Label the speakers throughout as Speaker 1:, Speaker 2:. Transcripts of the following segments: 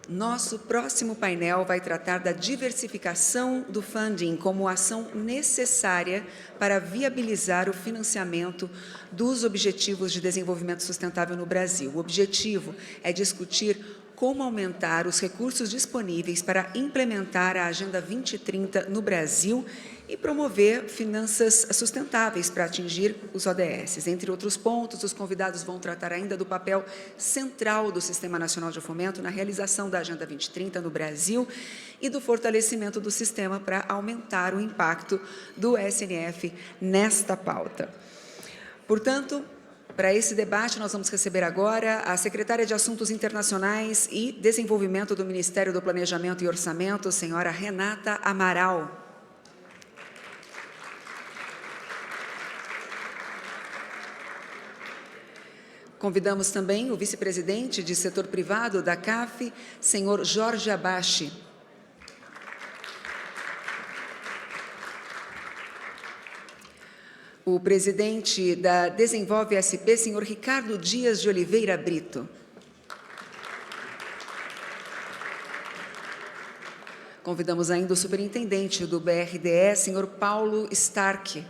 Speaker 1: Nosso próximo painel vai tratar da diversificação do funding como ação necessária para viabilizar o financiamento dos Objetivos de Desenvolvimento Sustentável no Brasil. O objetivo é discutir como aumentar os recursos disponíveis para implementar a Agenda 2030 no Brasil e promover finanças sustentáveis para atingir os ODS. Entre outros pontos, os convidados vão tratar ainda do papel central do Sistema Nacional de Fomento na realização da Agenda 2030 no Brasil e do fortalecimento do sistema para aumentar o impacto do SNF nesta pauta. Portanto, para esse debate, nós vamos receber agora a secretária de Assuntos Internacionais e Desenvolvimento do Ministério do Planejamento e Orçamento, senhora Renata Amaral. Convidamos também o vice-presidente de setor privado da CAF, senhor Jorge Abachi. O presidente da Desenvolve SP, senhor Ricardo Dias de Oliveira Brito. Convidamos ainda o superintendente do BRDE, senhor Paulo Stark.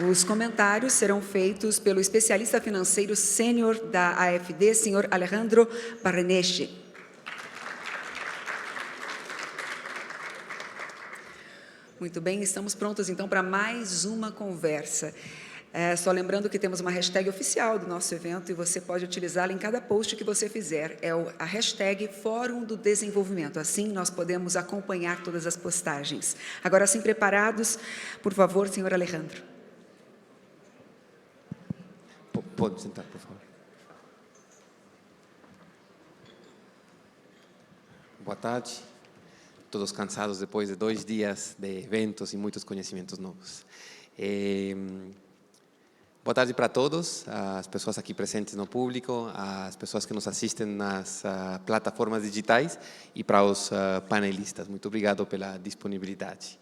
Speaker 1: Os comentários serão feitos pelo especialista financeiro sênior da AFD, senhor Alejandro Barreneche. Muito bem, estamos prontos então para mais uma conversa. Só lembrando que temos uma hashtag oficial do nosso evento e você pode utilizá-la em cada post que você fizer. É a hashtag Fórum do Desenvolvimento. Assim nós podemos acompanhar todas as postagens. Agora sim, preparados? Por favor, senhor Alejandro.
Speaker 2: Pode sentar, por favor. Boa tarde. Todos cansados depois de 2 dias de eventos e muitos conhecimentos novos. Boa tarde para todos, as pessoas aqui presentes no público, as pessoas que nos assistem nas plataformas digitais e para os panelistas. Muito obrigado pela disponibilidade.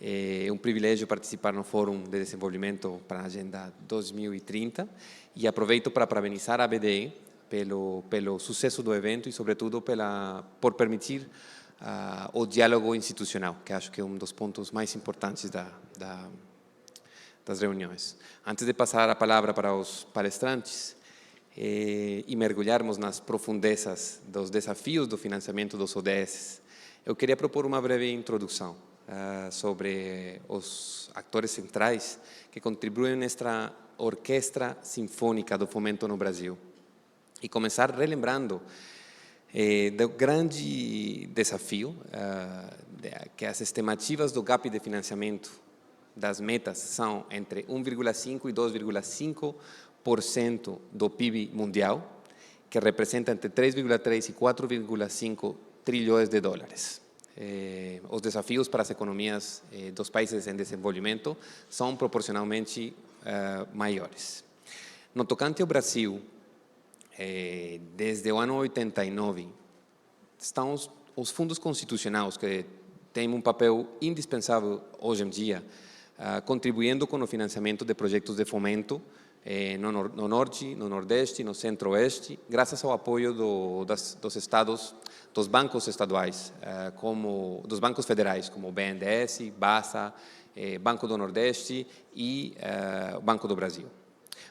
Speaker 2: É um privilégio participar no Fórum de Desenvolvimento para a Agenda 2030 e aproveito para parabenizar a BDE pelo sucesso do evento e, sobretudo, por permitir o diálogo institucional, que acho que é um dos pontos mais importantes das reuniões. Antes de passar a palavra para os palestrantes e mergulharmos nas profundezas dos desafios do financiamento dos ODS, eu queria propor uma breve introdução sobre os atores centrais que contribuem nesta orquestra sinfônica do fomento no Brasil. E começar relembrando do grande desafio que as estimativas do gap de financiamento das metas são entre 1,5% e 2,5% do PIB mundial, que representa entre 3,3 e 4,5 trilhões de dólares. Os desafios para as economias dos países em desenvolvimento são proporcionalmente maiores. No tocante ao Brasil, desde o ano 89, estão os fundos constitucionais que têm um papel indispensável hoje em dia, contribuindo com o financiamento de projetos de fomento no Norte, no Nordeste, no Centro-Oeste, graças ao apoio dos estados, dos bancos estaduais, dos bancos federais, como o BNDES, BASA, Banco do Nordeste e Banco do Brasil.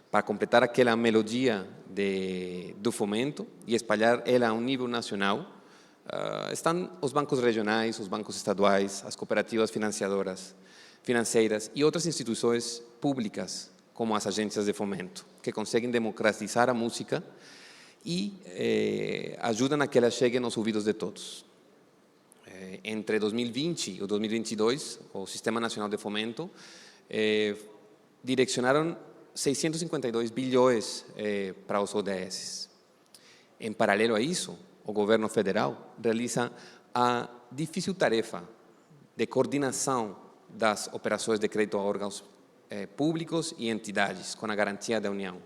Speaker 2: Para completar aquela melodia do fomento e espalhar ela a um nível nacional, estão os bancos regionais, os bancos estaduais, as cooperativas financeiras e outras instituições públicas, como as agências de fomento, que conseguem democratizar a música e ajudam a que ela chegue nos ouvidos de todos. Entre 2020 e 2022, o Sistema Nacional de Fomento direcionaram 652 bilhões para os ODS. Em paralelo a isso, o governo federal realiza a difícil tarefa de coordenação das operações de crédito a órgãos públicos e entidades, com a garantia da União.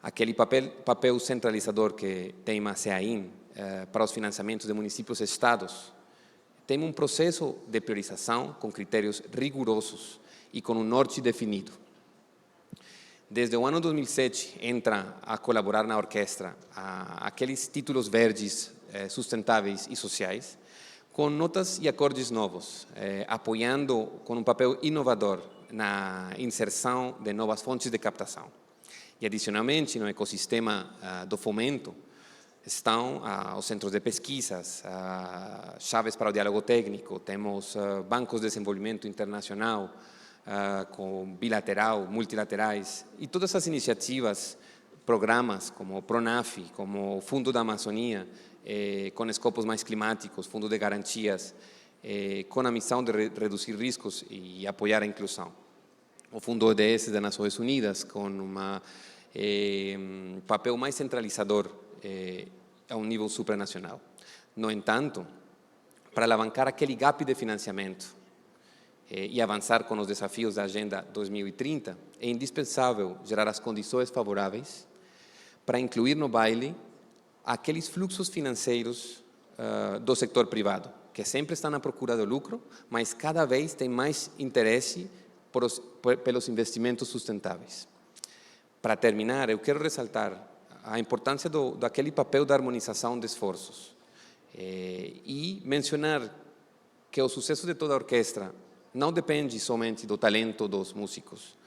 Speaker 2: Aquele papel centralizador que tem a CEAIN para os financiamentos de municípios e estados Temos um processo de priorização com critérios rigorosos e com um norte definido. Desde o ano 2007, entra a colaborar na orquestra aqueles títulos verdes, sustentáveis e sociais, com notas e acordes novos, apoiando com um papel inovador na inserção de novas fontes de captação. E, adicionalmente, no ecossistema do fomento, estão os centros de pesquisas, chaves para o diálogo técnico, temos bancos de desenvolvimento internacional, com bilateral, multilaterais, e todas essas iniciativas, programas como o PRONAF, como o Fundo da Amazônia, com escopos mais climáticos, Fundo de Garantias, com a missão de reduzir riscos e apoiar a inclusão. O Fundo ODS das Nações Unidas, com um papel mais centralizador a um nível supranacional. No entanto, para alavancar aquele gap de financiamento e avançar com os desafios da Agenda 2030, é indispensável gerar as condições favoráveis para incluir no baile aqueles fluxos financeiros do setor privado, que sempre está na procura do lucro, mas cada vez tem mais interesse pelos investimentos sustentáveis. Para terminar, eu quero ressaltar a importância daquele papel da harmonização de esforços e mencionar que o sucesso de toda a orquestra não depende somente do talento dos músicos,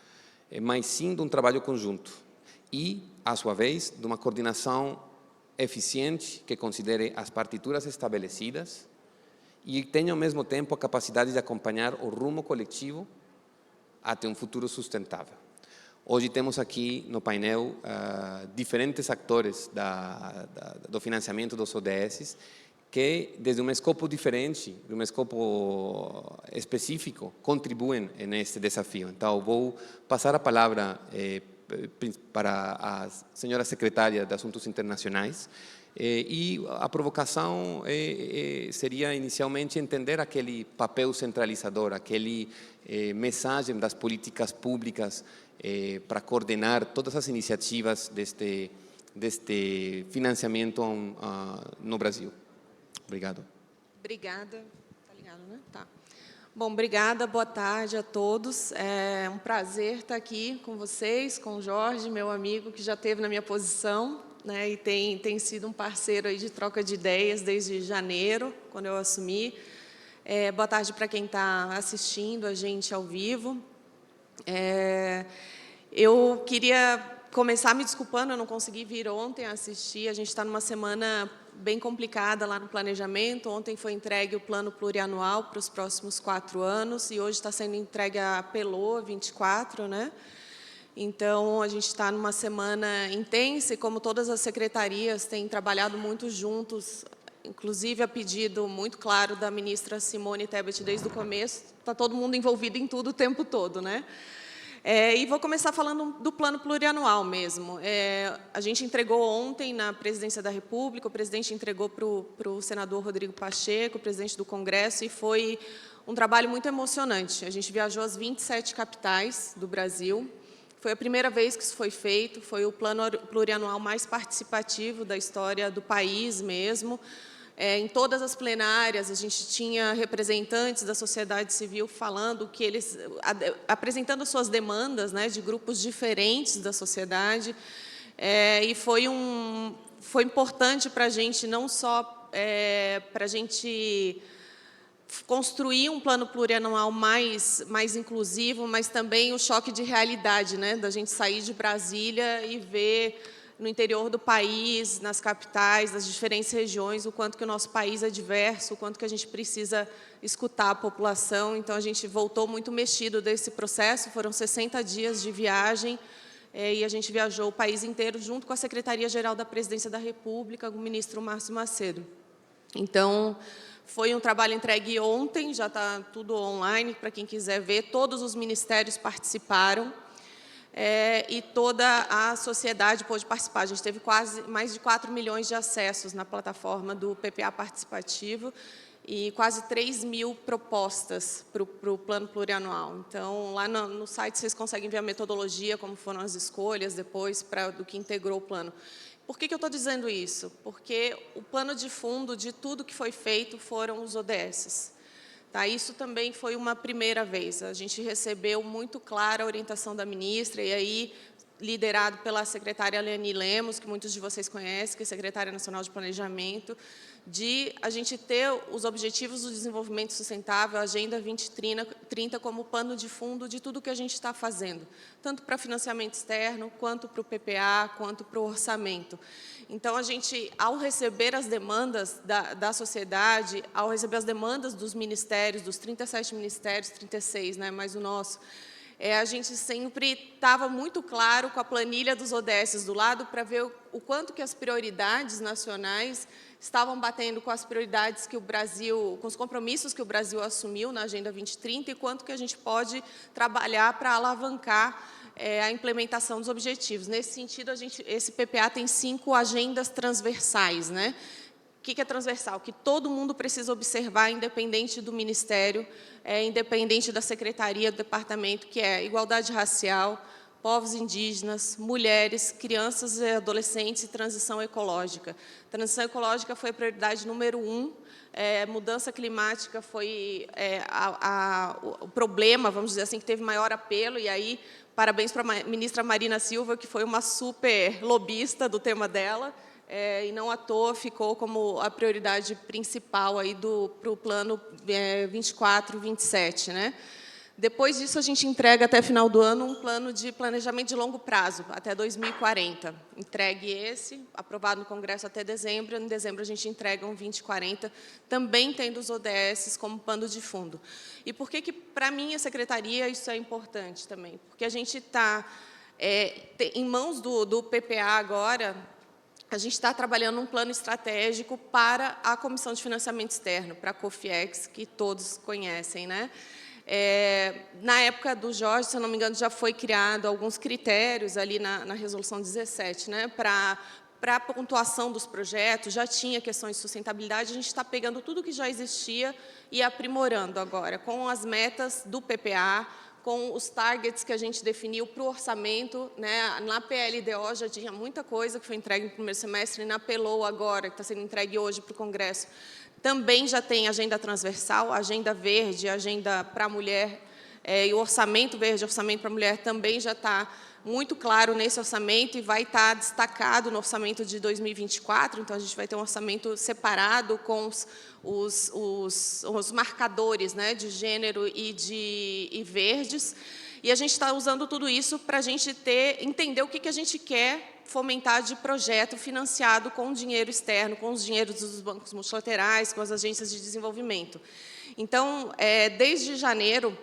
Speaker 2: mas sim de um trabalho conjunto e, à sua vez, de uma coordenação eficiente que considere as partituras estabelecidas e tenha, ao mesmo tempo, a capacidade de acompanhar o rumo coletivo até um futuro sustentável. Hoje temos aqui no painel diferentes atores do financiamento dos ODS que, desde um escopo diferente, de um escopo específico, contribuem neste desafio. Então, vou passar a palavra para a senhora secretária de Assuntos Internacionais e a provocação seria, inicialmente, entender aquele papel centralizador, aquele mensagem das políticas públicas para coordenar todas as iniciativas deste financiamento no Brasil. Obrigado.
Speaker 3: Obrigada. Tá ligado, né? Tá. Bom, obrigada, boa tarde a todos. É um prazer estar aqui com vocês, com o Jorge, meu amigo, que já esteve na minha posição, né, e tem sido um parceiro aí de troca de ideias desde janeiro, quando eu assumi. Boa tarde para quem está assistindo a gente ao vivo. Eu queria começar me desculpando, eu não consegui vir ontem assistir, a gente está numa semana bem complicada lá no planejamento. Ontem foi entregue o plano plurianual para os próximos 4 anos e hoje está sendo entregue a PELOA 24, né? Então, a gente está numa semana intensa e, como todas as secretarias têm trabalhado muito juntos, inclusive a pedido muito claro da ministra Simone Tebet desde o começo, está todo mundo envolvido em tudo o tempo todo, né? E vou começar falando do plano plurianual mesmo. A gente entregou ontem na Presidência da República, o presidente entregou para o senador Rodrigo Pacheco, o presidente do Congresso, e foi um trabalho muito emocionante. A gente viajou às 27 capitais do Brasil. Foi a primeira vez que isso foi feito, foi o plano plurianual mais participativo da história do país mesmo. Em todas as plenárias, a gente tinha representantes da sociedade civil falando que eles, apresentando suas demandas, né, de grupos diferentes da sociedade, e foi importante para a gente, não só para a gente construir um plano plurianual mais inclusivo, mas também o choque de realidade, né, da gente sair de Brasília e ver no interior do país, nas capitais, nas diferentes regiões, o quanto que o nosso país é diverso, o quanto que a gente precisa escutar a população. Então, a gente voltou muito mexido desse processo, foram 60 dias de viagem, e a gente viajou o país inteiro junto com a Secretaria-Geral da Presidência da República, com o ministro Márcio Macedo. Então, foi um trabalho entregue ontem, já está tudo online, para quem quiser ver, todos os ministérios participaram, e toda a sociedade pôde participar. A gente teve mais de 4 milhões de acessos na plataforma do PPA Participativo e quase 3 mil propostas para o plano plurianual. Então, lá no site vocês conseguem ver a metodologia, como foram as escolhas depois do que integrou o plano. Por que eu estou dizendo isso? Porque o pano de fundo de tudo que foi feito foram os ODSs. Tá? Isso também foi uma primeira vez. A gente recebeu muito clara a orientação da ministra, e aí liderado pela secretária Leani Lemos, que muitos de vocês conhecem, que é secretária nacional de planejamento, de a gente ter os objetivos do desenvolvimento sustentável, a Agenda 2030, como pano de fundo de tudo que a gente está fazendo, tanto para financiamento externo, quanto para o PPA, quanto para o orçamento. Então, a gente, ao receber as demandas da sociedade, ao receber as demandas dos ministérios, dos 37 ministérios, 36, né, mais o nosso, a gente sempre estava muito claro com a planilha dos ODSs do lado para ver o quanto que as prioridades nacionais estavam batendo com as prioridades que o Brasil, com os compromissos que o Brasil assumiu na Agenda 2030 e quanto que a gente pode trabalhar para alavancar a implementação dos objetivos. Nesse sentido, esse PPA tem 5 agendas transversais, né? O que é transversal? Que todo mundo precisa observar, independente do ministério, independente da secretaria, do departamento, que é igualdade racial, povos indígenas, mulheres, crianças e adolescentes e transição ecológica. Transição ecológica foi a prioridade número 1, mudança climática foi o problema, vamos dizer assim, que teve maior apelo, e aí, parabéns para a ministra Marina Silva, que foi uma super lobista do tema dela, e não à toa ficou como a prioridade principal para o plano 24-27, né? Depois disso, a gente entrega até final do ano um plano de planejamento de longo prazo, até 2040. Entregue esse, aprovado no Congresso até dezembro. Em dezembro, a gente entrega um 2040, também tendo os ODSs como pano de fundo. E por que, para mim, a Secretaria, isso é importante também? Porque a gente está em mãos do PPA agora. A gente está trabalhando um plano estratégico para a Comissão de Financiamento Externo, para a COFIEX, que todos conhecem, né? Na época do Jorge, se eu não me engano, já foi criado alguns critérios ali na Resolução 17, né? Para a pontuação dos projetos, já tinha questões de sustentabilidade, a gente está pegando tudo que já existia e aprimorando agora, com as metas do PPA, com os targets que a gente definiu para o orçamento, né? Na PLDO já tinha muita coisa que foi entregue no primeiro semestre, e na PELOA agora, que está sendo entregue hoje para o Congresso, também já tem agenda transversal, agenda verde, agenda para a mulher, e o orçamento verde, orçamento para a mulher, também já está muito claro nesse orçamento e vai estar destacado no orçamento de 2024, então a gente vai ter um orçamento separado com os marcadores, né, de gênero e verdes, e a gente está usando tudo isso para a gente entender o que a gente quer fomentar de projeto financiado com dinheiro externo, com os dinheiros dos bancos multilaterais, com as agências de desenvolvimento. Então, desde janeiro,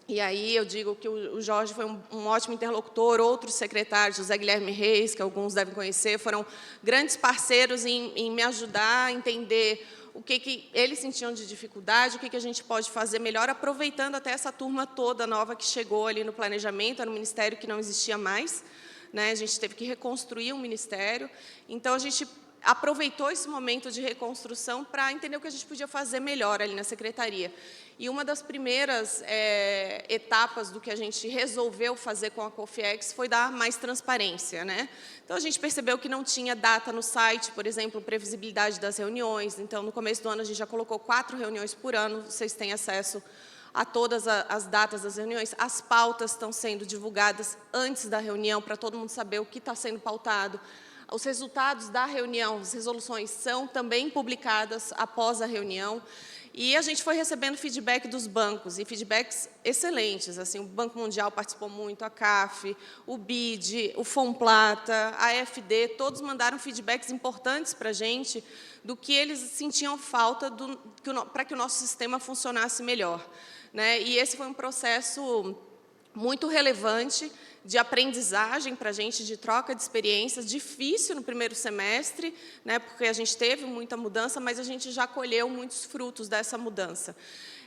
Speaker 3: e aí eu digo que o Jorge foi um ótimo interlocutor, outros secretários, José Guilherme Reis, que alguns devem conhecer, foram grandes parceiros em me ajudar a entender o que eles sentiam de dificuldade, o que a gente pode fazer melhor, aproveitando até essa turma toda nova que chegou ali no planejamento, era um ministério que não existia mais, né? A gente teve que reconstruir um ministério, então a gente aproveitou esse momento de reconstrução para entender o que a gente podia fazer melhor ali na secretaria. E uma das primeiras etapas do que a gente resolveu fazer com a COFIEX foi dar mais transparência, né? Então, a gente percebeu que não tinha data no site, por exemplo, previsibilidade das reuniões. Então, no começo do ano, a gente já colocou 4 reuniões por ano, vocês têm acesso a todas as datas das reuniões. As pautas estão sendo divulgadas antes da reunião, para todo mundo saber o que está sendo pautado. Os resultados da reunião, as resoluções, são também publicadas após a reunião. E a gente foi recebendo feedback dos bancos, e feedbacks excelentes. Assim, o Banco Mundial participou muito, a CAF, o BID, o FONPLATA, a AFD, todos mandaram feedbacks importantes para a gente do que eles sentiam falta para que o nosso sistema funcionasse melhor, né? E esse foi um processo muito relevante de aprendizagem para a gente, de troca de experiências, difícil no primeiro semestre, né, porque a gente teve muita mudança, mas a gente já colheu muitos frutos dessa mudança.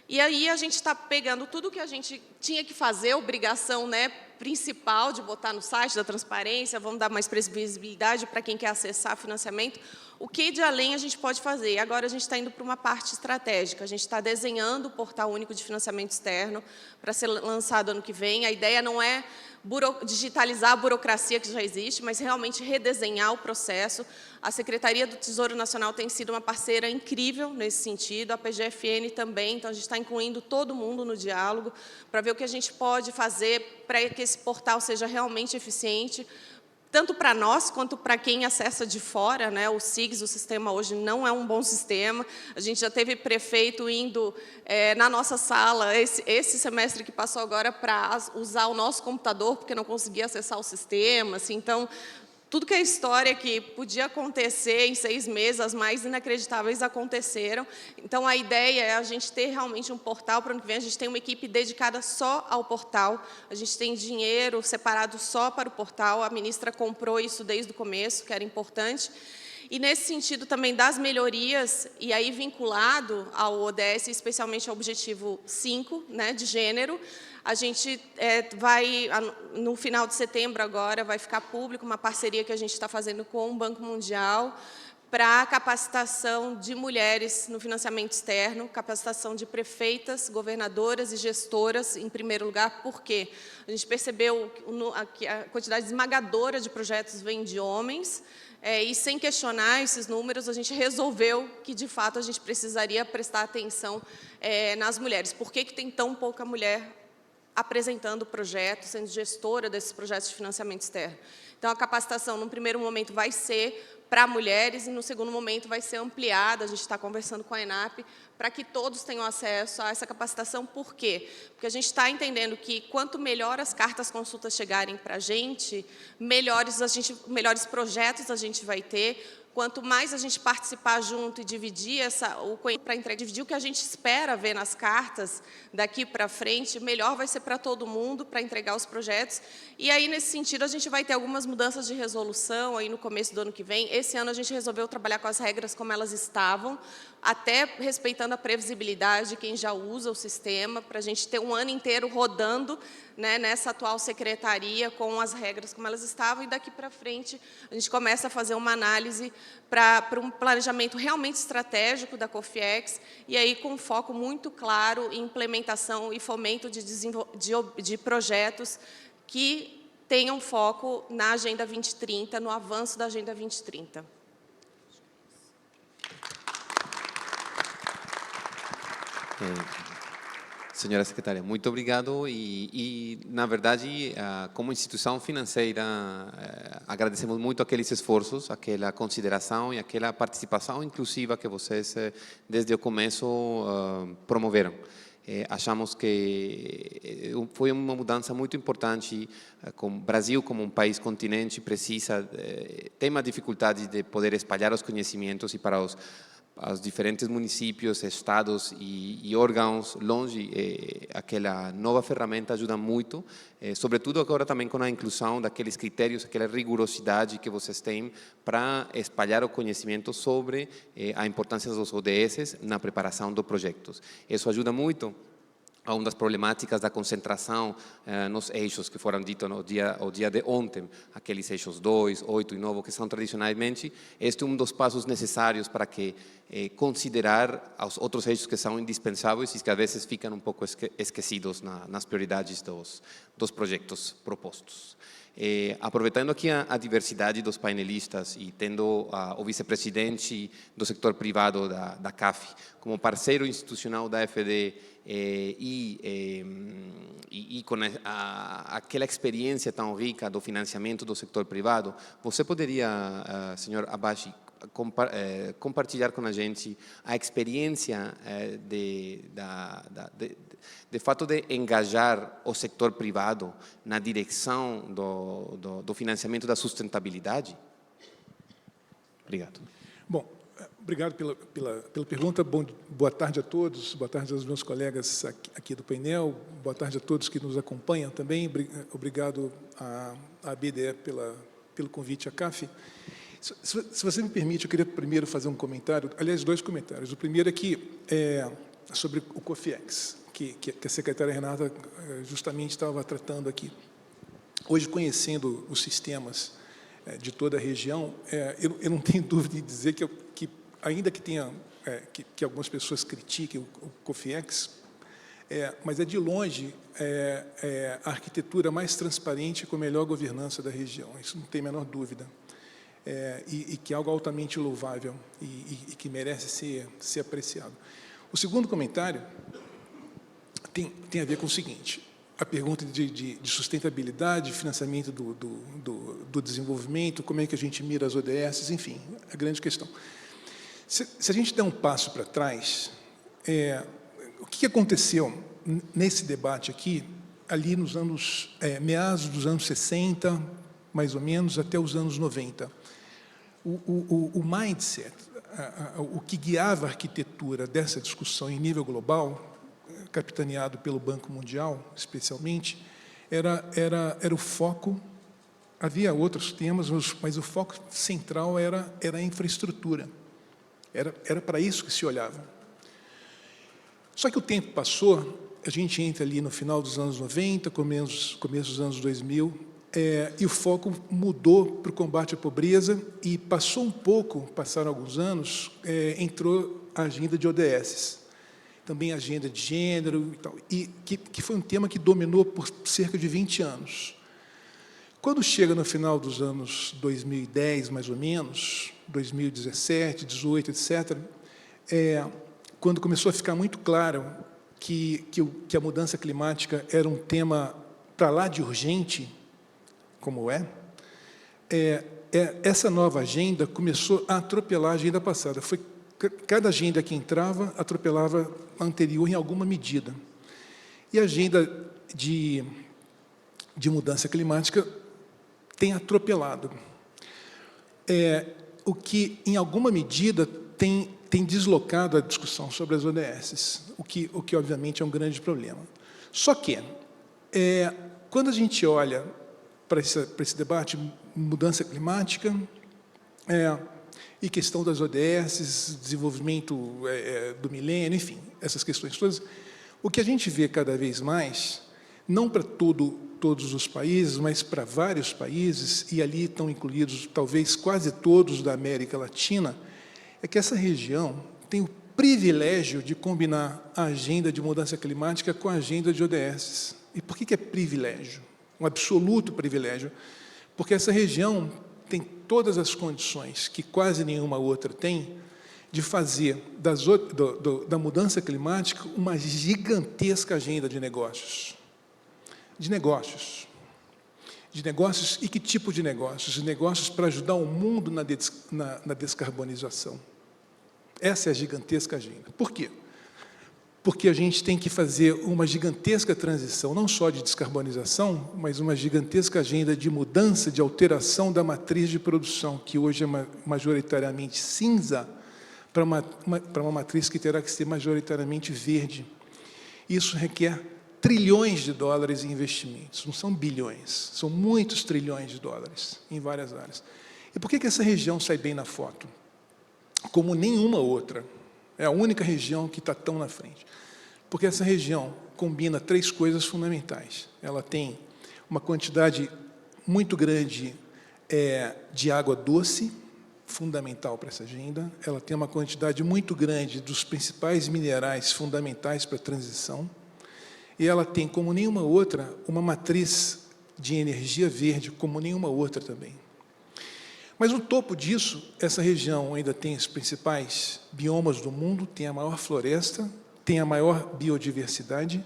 Speaker 3: E aí a gente está pegando tudo que a gente tinha que fazer, obrigação, né, principal de botar no site da transparência, vamos dar mais visibilidade para quem quer acessar financiamento. O que de além a gente pode fazer? Agora a gente está indo para uma parte estratégica, a gente está desenhando o portal único de financiamento externo para ser lançado ano que vem. A ideia não é digitalizar a burocracia que já existe, mas realmente redesenhar o processo. A Secretaria do Tesouro Nacional tem sido uma parceira incrível nesse sentido, a PGFN também, então a gente está incluindo todo mundo no diálogo para ver o que a gente pode fazer para que esse portal seja realmente eficiente, tanto para nós, quanto para quem acessa de fora, né? O SIGS, o sistema hoje não é um bom sistema. A gente já teve prefeito indo na nossa sala, esse semestre que passou agora, para usar o nosso computador, porque não conseguia acessar o sistema. Assim, então, tudo que é história que podia acontecer em 6 meses, as mais inacreditáveis aconteceram. Então, a ideia é a gente ter realmente um portal. Para o ano que vem, a gente tem uma equipe dedicada só ao portal. A gente tem dinheiro separado só para o portal. A ministra comprou isso desde o começo, que era importante. E, nesse sentido, também das melhorias, e aí vinculado ao ODS, especialmente ao objetivo 5, né, de gênero, a gente vai, no final de setembro agora, vai ficar público uma parceria que a gente está fazendo com o Banco Mundial para a capacitação de mulheres no financiamento externo, capacitação de prefeitas, governadoras e gestoras, em primeiro lugar. Por quê? A gente percebeu que a quantidade esmagadora de projetos vem de homens, e sem questionar esses números, a gente resolveu que, de fato, a gente precisaria prestar atenção nas mulheres. Por que tem tão pouca mulher apresentando projetos, sendo gestora desses projetos de financiamento externo? Então, a capacitação, num primeiro momento, vai ser para mulheres e, no segundo momento, vai ser ampliada. A gente está conversando com a ENAP para que todos tenham acesso a essa capacitação. Por quê? Porque a gente está entendendo que, quanto melhor as cartas consultas chegarem para a gente, melhores projetos a gente vai ter. Quanto mais a gente participar junto e dividir dividir o que a gente espera ver nas cartas daqui para frente, melhor vai ser para todo mundo, para entregar os projetos. E aí, nesse sentido, a gente vai ter algumas mudanças de resolução aí no começo do ano que vem. Esse ano a gente resolveu trabalhar com as regras como elas estavam, até respeitando a previsibilidade de quem já usa o sistema, para a gente ter um ano inteiro rodando, né, nessa atual secretaria com as regras como elas estavam, e daqui para frente a gente começa a fazer uma análise para um planejamento realmente estratégico da COFIEX, e aí com foco muito claro em implementação e fomento de projetos que tenham foco na Agenda 2030, no avanço da Agenda 2030.
Speaker 2: Senhora secretária, muito obrigado e na verdade, como instituição financeira, agradecemos muito aqueles esforços, aquela consideração e aquela participação inclusiva que vocês, desde o começo, promoveram. Achamos que foi uma mudança muito importante. O Brasil, como um país continente, tem uma dificuldade de poder espalhar os conhecimentos, e para os diferentes municípios, estados e órgãos longe, aquela nova ferramenta ajuda muito, sobretudo agora também com a inclusão daqueles critérios, aquela rigorosidade que vocês têm para espalhar o conhecimento sobre a importância dos ODS na preparação dos projetos. Isso ajuda muito a uma das problemáticas da concentração nos eixos que foram ditos no dia de ontem, aqueles eixos 2, 8 e 9, que são tradicionalmente. Este é um dos passos necessários para que considerar os outros eixos que são indispensáveis e que às vezes ficam um pouco esquecidos nas prioridades dos projetos propostos. Aproveitando aqui a diversidade dos painelistas e tendo o vice-presidente do setor privado da CAF como parceiro institucional da FD e com aquela experiência tão rica do financiamento do setor privado, você poderia, senhor Abashi, compartilhar com a gente a experiência de fato de engajar o setor privado na direção do financiamento da sustentabilidade? Obrigado.
Speaker 4: Bom, obrigado pela pergunta. Boa tarde a todos, boa tarde aos meus colegas aqui do painel, boa tarde a todos que nos acompanham também. Obrigado à BDE pelo convite à CAF. Se você me permite, eu queria primeiro fazer um comentário, aliás, 2 comentários. O primeiro é sobre o COFIEX, que a secretária Renata justamente estava tratando aqui. hoje, conhecendo os sistemas de toda a região, eu não tenho dúvida de dizer que ainda que tenha que algumas pessoas critiquem o COFIEX, mas é de longe a arquitetura mais transparente com a melhor governança da região. Isso não tem a menor dúvida. E que é algo altamente louvável e que merece ser apreciado. O segundo comentário tem a ver com o seguinte: a pergunta de sustentabilidade, financiamento do desenvolvimento, como é que a gente mira as ODS, enfim, a grande questão. Se a gente der um passo para trás, o que aconteceu nesse debate aqui, ali nos anos, meados dos anos 60, mais ou menos, até os anos 90? O mindset, o que guiava a arquitetura dessa discussão em nível global, capitaneado pelo Banco Mundial, especialmente, era o foco. Havia outros temas, mas o foco central era a infraestrutura. Era para isso que se olhava. Só que o tempo passou, a gente entra ali no final dos anos 90, começo dos anos 2000, e o foco mudou para o combate à pobreza, e passaram alguns anos, entrou a agenda de ODS, também a agenda de gênero, e tal, e que foi um tema que dominou por cerca de 20 anos. Quando chega no final dos anos 2010, mais ou menos, 2017, 2018, etc., quando começou a ficar muito claro que a mudança climática era um tema para lá de urgente, como essa nova agenda começou a atropelar a agenda passada. Cada agenda que entrava atropelava a anterior em alguma medida. E a agenda de mudança climática tem atropelado. O que, em alguma medida, tem deslocado a discussão sobre as ODS, o que obviamente é um grande problema. Só que, quando a gente olha para esse debate, mudança climática, e questão das ODS, desenvolvimento do milênio, enfim, essas questões todas, o que a gente vê cada vez mais, não para todos os países, mas para vários países, e ali estão incluídos talvez quase todos da América Latina, é que essa região tem o privilégio de combinar a agenda de mudança climática com a agenda de ODS. E por que é privilégio? Um absoluto privilégio, porque essa região tem todas as condições que quase nenhuma outra tem de fazer da mudança climática uma gigantesca agenda de negócios. De negócios. E que tipo de negócios? De negócios para ajudar o mundo na descarbonização. Essa é a gigantesca agenda. Por quê? Porque a gente tem que fazer uma gigantesca transição, não só de descarbonização, mas uma gigantesca agenda de mudança, de alteração da matriz de produção, que hoje é majoritariamente cinza, para uma matriz que terá que ser majoritariamente verde. Isso requer trilhões de dólares em investimentos, não são bilhões, são muitos trilhões de dólares em várias áreas. E por que essa região sai bem na foto? Como nenhuma outra. É a única região que está tão na frente. Porque essa região combina 3 coisas fundamentais. Ela tem uma quantidade muito grande de água doce, fundamental para essa agenda. Ela tem uma quantidade muito grande dos principais minerais fundamentais para a transição. E ela tem, como nenhuma outra, uma matriz de energia verde, como nenhuma outra também. Mas, no topo disso, essa região ainda tem os principais biomas do mundo, tem a maior floresta, tem a maior biodiversidade,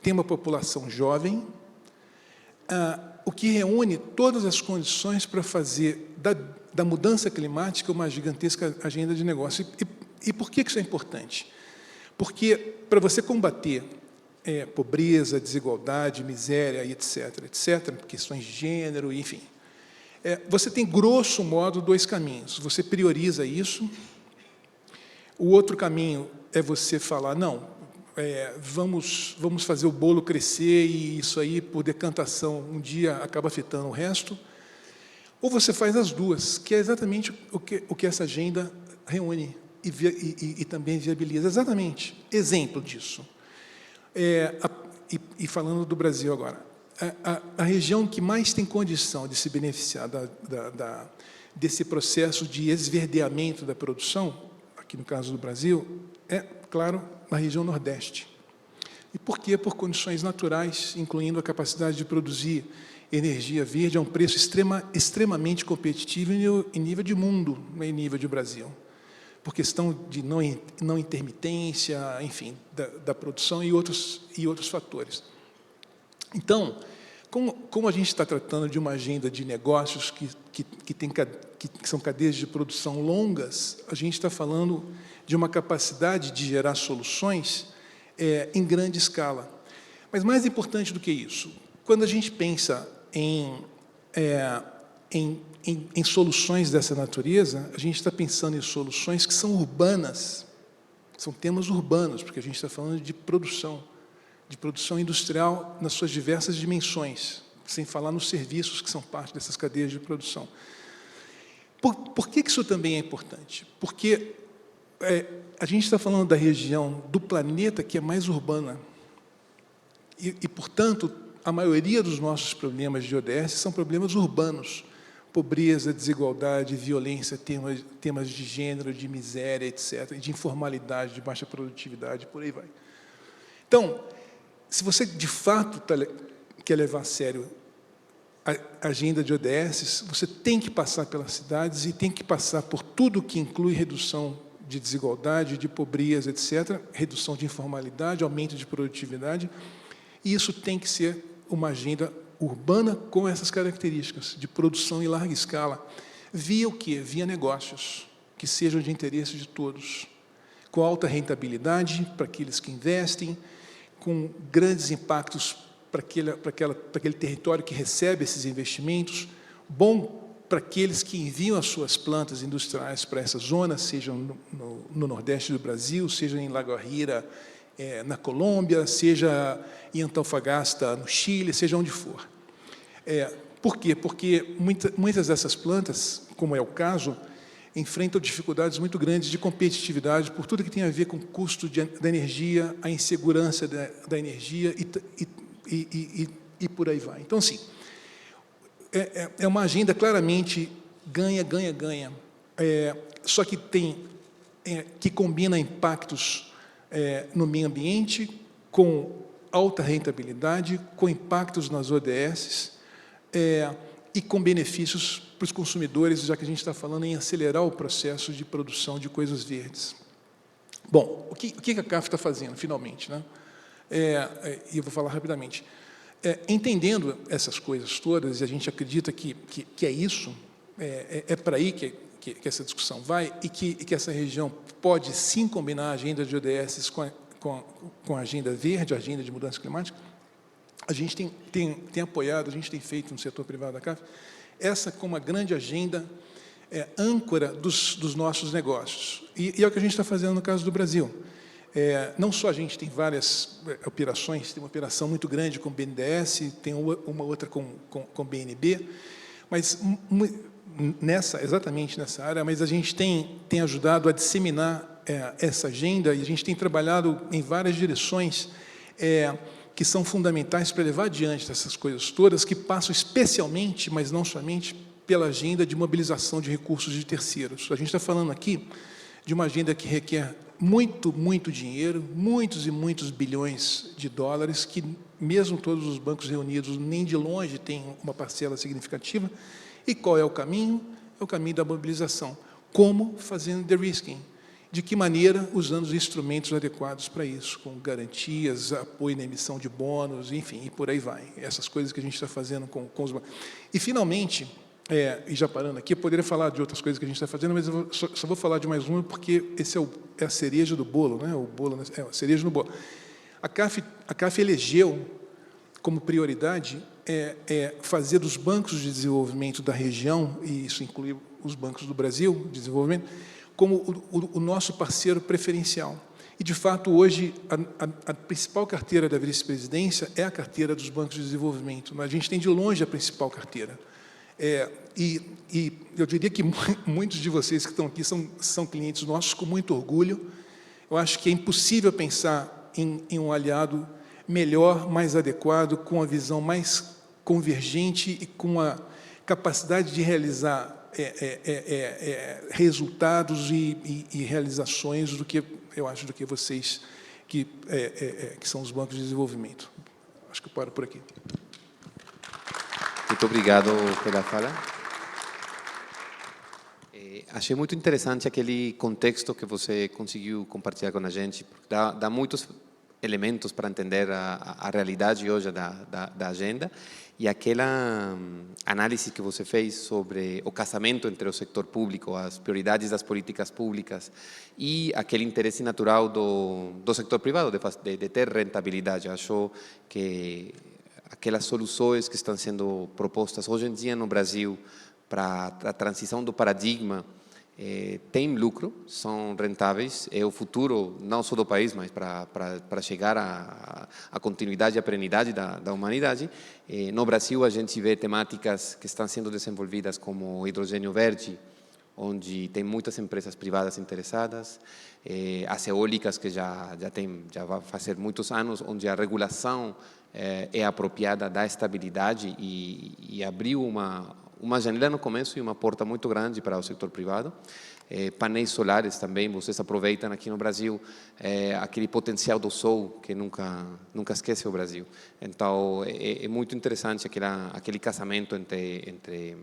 Speaker 4: tem uma população jovem, o que reúne todas as condições para fazer da mudança climática uma gigantesca agenda de negócio. E por que isso é importante? Porque, para você combater pobreza, desigualdade, miséria, etc., questões de gênero, enfim, você tem, grosso modo, 2 caminhos. Você prioriza isso. O outro caminho é você falar, não, vamos fazer o bolo crescer e isso aí, por decantação, um dia acaba afetando o resto. Ou você faz as duas, que é exatamente o que essa agenda reúne e também viabiliza. Exatamente. Exemplo disso. E falando do Brasil agora, a região que mais tem condição de se beneficiar desse processo de esverdeamento da produção, aqui no caso do Brasil, é, claro, na região Nordeste. E por quê? Por condições naturais, incluindo a capacidade de produzir energia verde a um preço extremamente competitivo em nível de mundo, não é em nível de Brasil, por questão de não intermitência, enfim, da produção e outros fatores. Então, como a gente está tratando de uma agenda de negócios que são cadeias de produção longas, a gente está falando de uma capacidade de gerar soluções em grande escala. Mas mais importante do que isso, quando a gente pensa em soluções dessa natureza, a gente está pensando em soluções que são urbanas, são temas urbanos, porque a gente está falando de produção industrial nas suas diversas dimensões, sem falar nos serviços que são parte dessas cadeias de produção. Por que isso também é importante? Porque a gente está falando da região do planeta que é mais urbana e, portanto, a maioria dos nossos problemas de ODS são problemas urbanos, pobreza, desigualdade, violência, temas de gênero, de miséria, etc., de informalidade, de baixa produtividade, por aí vai. Então, se você, de fato, quer levar a sério a agenda de ODS, você tem que passar pelas cidades e tem que passar por tudo que inclui redução de desigualdade, de pobreza, etc., redução de informalidade, aumento de produtividade, e isso tem que ser uma agenda urbana com essas características, de produção em larga escala, via o quê? Via negócios, que sejam de interesse de todos, com alta rentabilidade para aqueles que investem, com grandes impactos para aquele território que recebe esses investimentos, bom para aqueles que enviam as suas plantas industriais para essa zona, seja no Nordeste do Brasil, seja em Lagoa-Hira, na Colômbia, seja em Antofagasta, no Chile, seja onde for. Por quê? Porque muitas dessas plantas, como é o caso, enfrentam dificuldades muito grandes de competitividade por tudo que tem a ver com o custo da energia, a insegurança da energia e por aí vai. Então, assim, é uma agenda claramente ganha, ganha, ganha, só que que combina impactos no meio ambiente com alta rentabilidade, com impactos nas ODS e com benefícios para os consumidores, já que a gente está falando em acelerar o processo de produção de coisas verdes. Bom, o que a CAF está fazendo, finalmente, né? E eu vou falar rapidamente. Entendendo essas coisas todas, e a gente acredita que é isso, para aí que essa discussão vai, e que essa região pode sim combinar a agenda de ODS com a agenda verde, a agenda de mudança climática. A gente tem apoiado, a gente tem feito no setor privado da CAF, essa como uma grande agenda âncora dos nossos negócios. E é o que a gente está fazendo no caso do Brasil. Não só a gente tem várias operações, tem uma operação muito grande com o BNDES, tem uma outra com o BNB, mas exatamente nessa área, mas a gente tem ajudado a disseminar essa agenda e a gente tem trabalhado em várias direções que são fundamentais para levar adiante essas coisas todas, que passam especialmente, mas não somente, pela agenda de mobilização de recursos de terceiros. A gente está falando aqui de uma agenda que requer muito, muito dinheiro, muitos e muitos bilhões de dólares, que mesmo todos os bancos reunidos nem de longe têm uma parcela significativa. E qual é o caminho? É o caminho da mobilização. Como? Fazendo de-risking. De que maneira? Usando os instrumentos adequados para isso, com garantias, apoio na emissão de bônus, enfim, e por aí vai. Essas coisas que a gente está fazendo com os bancos. E, finalmente, e já parando aqui, eu poderia falar de outras coisas que a gente está fazendo, mas eu só vou falar de mais uma, porque esse é a cereja do bolo, né? A cereja no bolo. A CAF elegeu como prioridade fazer dos bancos de desenvolvimento da região, e isso inclui os bancos do Brasil de desenvolvimento, como o nosso parceiro preferencial. E, de fato, hoje, a principal carteira da vice-presidência é a carteira dos bancos de desenvolvimento. A gente tem, de longe, a principal carteira. E eu diria que muitos de vocês que estão aqui são clientes nossos com muito orgulho. Eu acho que é impossível pensar em um aliado melhor, mais adequado, com a visão mais convergente e com a capacidade de realizar resultados e realizações do que, eu acho, do que vocês, que são os bancos de desenvolvimento. Acho que eu paro por aqui.
Speaker 2: Muito obrigado pela fala. Achei muito interessante aquele contexto que você conseguiu compartilhar com a gente, porque dá muitos elementos para entender a realidade hoje da agenda, e aquela análise que você fez sobre o casamento entre o setor público, as prioridades das políticas públicas e aquele interesse natural do setor privado de ter rentabilidade. Acho que aquelas soluções que estão sendo propostas hoje em dia no Brasil para a transição do paradigma têm lucro, são rentáveis, é o futuro não só do país, mas para chegar à continuidade e à perenidade da humanidade. No Brasil, a gente vê temáticas que estão sendo desenvolvidas como o hidrogênio verde, onde tem muitas empresas privadas interessadas, as eólicas, que já vai fazer muitos anos, onde a regulação é apropriada, dá estabilidade e abriu uma janela no começo e uma porta muito grande para o setor privado. Painéis solares também, vocês aproveitam aqui no Brasil aquele potencial do sol que nunca esquece o Brasil. Então, é muito interessante aquele casamento entre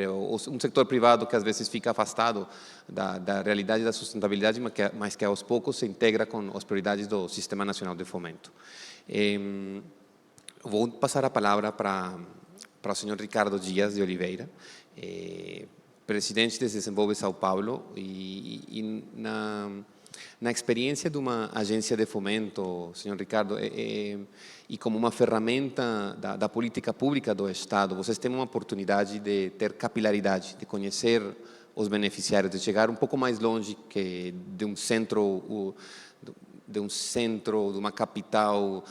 Speaker 2: um setor privado que às vezes fica afastado da realidade da sustentabilidade, mas que aos poucos se integra com as prioridades do Sistema Nacional de Fomento. Vou passar a palavra para o senhor Ricardo Dias de Oliveira, presidente de Desenvolve São Paulo, e na experiência de uma agência de fomento, senhor Ricardo, e como uma ferramenta da política pública do Estado, vocês têm uma oportunidade de ter capilaridade, de conhecer os beneficiários, de chegar um pouco mais longe que de um centro, de uma capital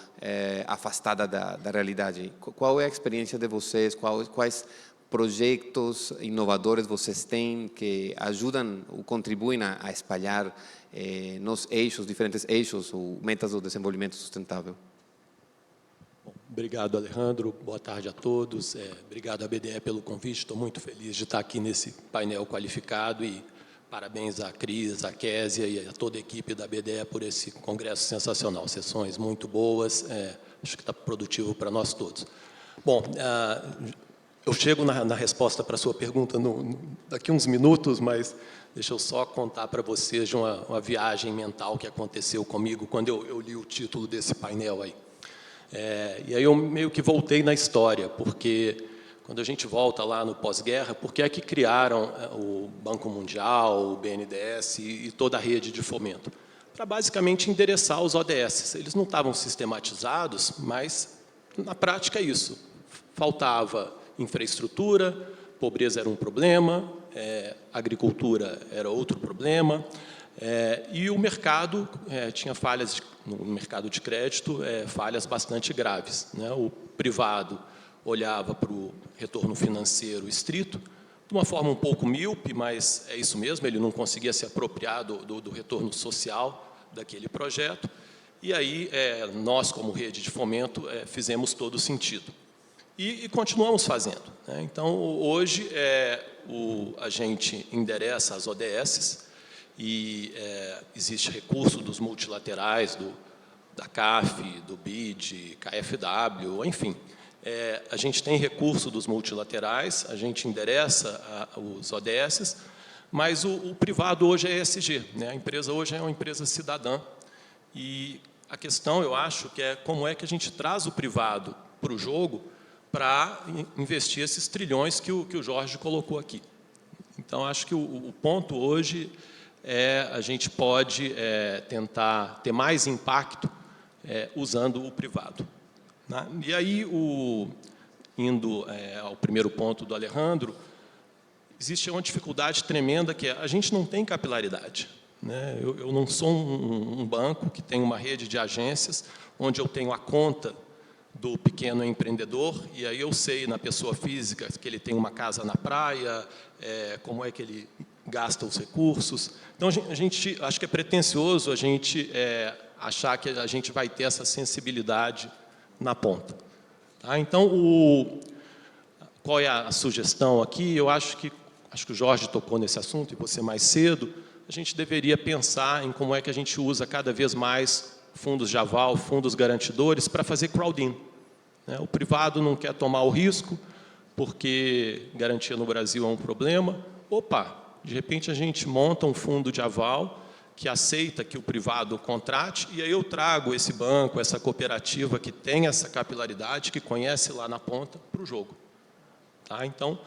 Speaker 2: afastada da realidade. Qual é a experiência de vocês? Quais projetos inovadores vocês têm que ajudam ou contribuem a espalhar nos diferentes eixos ou metas do desenvolvimento sustentável?
Speaker 5: Bom, obrigado, Alejandro. Boa tarde a todos. Obrigado à BDE pelo convite. Estou muito feliz de estar aqui nesse painel qualificado e parabéns à Cris, à Késia e a toda a equipe da BDE por esse congresso sensacional. Sessões muito boas, acho que está produtivo para nós todos. Bom, eu chego na resposta para a sua pergunta daqui a uns minutos, mas deixa eu só contar para vocês de uma viagem mental que aconteceu comigo quando eu li o título desse painel aí. E aí eu meio que voltei na história, porque quando a gente volta lá no pós-guerra, por que é que criaram o Banco Mundial, o BNDES e toda a rede de fomento? Para basicamente endereçar os ODS. Eles não estavam sistematizados, mas na prática é isso. Faltava infraestrutura, pobreza era um problema, agricultura era outro problema, e o mercado tinha falhas, no mercado de crédito, falhas bastante graves, né? O privado olhava para o retorno financeiro estrito, de uma forma um pouco míope, mas é isso mesmo, ele não conseguia se apropriar do retorno social daquele projeto, e aí nós, como rede de fomento, fizemos todo o sentido. E continuamos fazendo, né? Então, hoje, a gente endereça as ODSs e existe recurso dos multilaterais, da CAF, do BID, KfW, enfim. A gente tem recurso dos multilaterais, a gente endereça os ODSs, mas o privado hoje é ESG, né? A empresa hoje é uma empresa cidadã. E a questão, eu acho, que é como é que a gente traz o privado para o jogo para investir esses trilhões que o Jorge colocou aqui. Então, acho que o ponto hoje a gente pode tentar ter mais impacto usando o privado, né? E aí, indo ao primeiro ponto do Alejandro, existe uma dificuldade tremenda que a gente não tem capilaridade, né? Eu não sou um banco que tem uma rede de agências onde eu tenho a conta do pequeno empreendedor, e aí eu sei na pessoa física que ele tem uma casa na praia, como é que ele gasta os recursos. Então, a gente acho que é pretensioso a gente achar que a gente vai ter essa sensibilidade na ponta. Tá? Então, qual é a sugestão aqui? Eu acho que o Jorge tocou nesse assunto, e você mais cedo, a gente deveria pensar em como é que a gente usa cada vez mais fundos de aval, fundos garantidores, para fazer crowd-in. O privado não quer tomar o risco, porque garantia no Brasil é um problema. Opa, de repente a gente monta um fundo de aval que aceita que o privado contrate, e aí eu trago esse banco, essa cooperativa que tem essa capilaridade, que conhece lá na ponta, para o jogo. Tá? Então,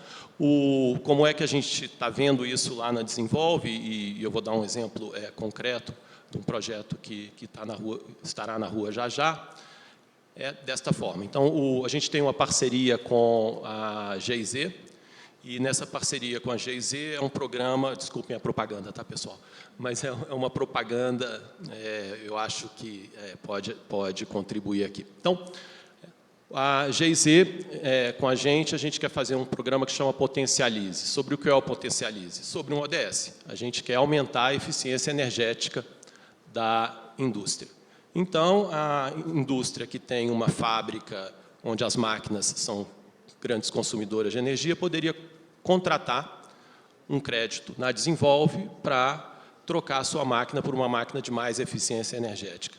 Speaker 5: como é que a gente está vendo isso lá na Desenvolve, e eu vou dar um exemplo concreto de um projeto que estará na rua já já, é desta forma. Então, a gente tem uma parceria com a GIZ, e nessa parceria com a GIZ é um programa, desculpem a propaganda, tá, pessoal? Mas é uma propaganda, eu acho que pode contribuir aqui. Então, a GIZ, com a gente quer fazer um programa que chama Potencialize. Sobre o que é o Potencialize? Sobre um ODS. A gente quer aumentar a eficiência energética da indústria. Então, a indústria que tem uma fábrica onde as máquinas são grandes consumidoras de energia, poderia contratar um crédito na Desenvolve para trocar a sua máquina por uma máquina de mais eficiência energética.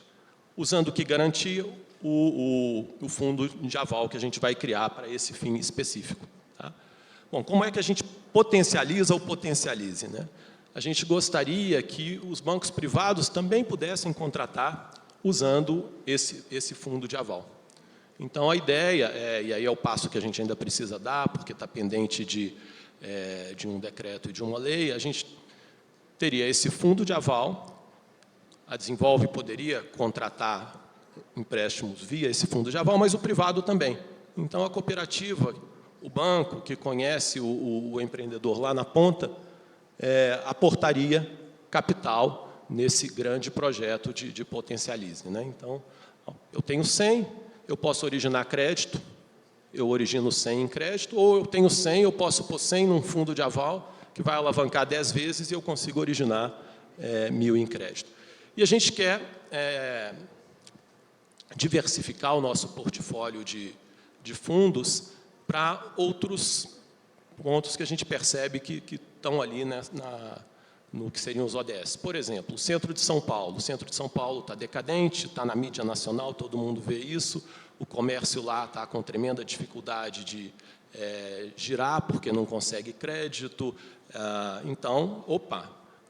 Speaker 5: Usando que garantia o fundo de aval que a gente vai criar para esse fim específico. Tá? Bom, como é que a gente potencializa ou potencialize? Né? A gente gostaria que os bancos privados também pudessem contratar usando esse fundo de aval. Então, a ideia, e aí é o passo que a gente ainda precisa dar, porque está pendente de um decreto e de uma lei, a gente teria esse fundo de aval, a Desenvolve poderia contratar empréstimos via esse fundo de aval, mas o privado também. Então, a cooperativa, o banco que conhece o empreendedor lá na ponta, aportaria capital nesse grande projeto de Potencialize. Né? Então, eu tenho 100, eu posso originar crédito, eu origino 100 em crédito, ou eu tenho 100, eu posso pôr 100 num fundo de aval, que vai alavancar 10 vezes e eu consigo originar 1.000 em crédito. E a gente quer diversificar o nosso portfólio de fundos para outros pontos que a gente percebe que estão ali, né, no que seriam os ODS. Por exemplo, o centro de São Paulo. O centro de São Paulo está decadente, está na mídia nacional, todo mundo vê isso. O comércio lá está com tremenda dificuldade de girar, porque não consegue crédito. Então,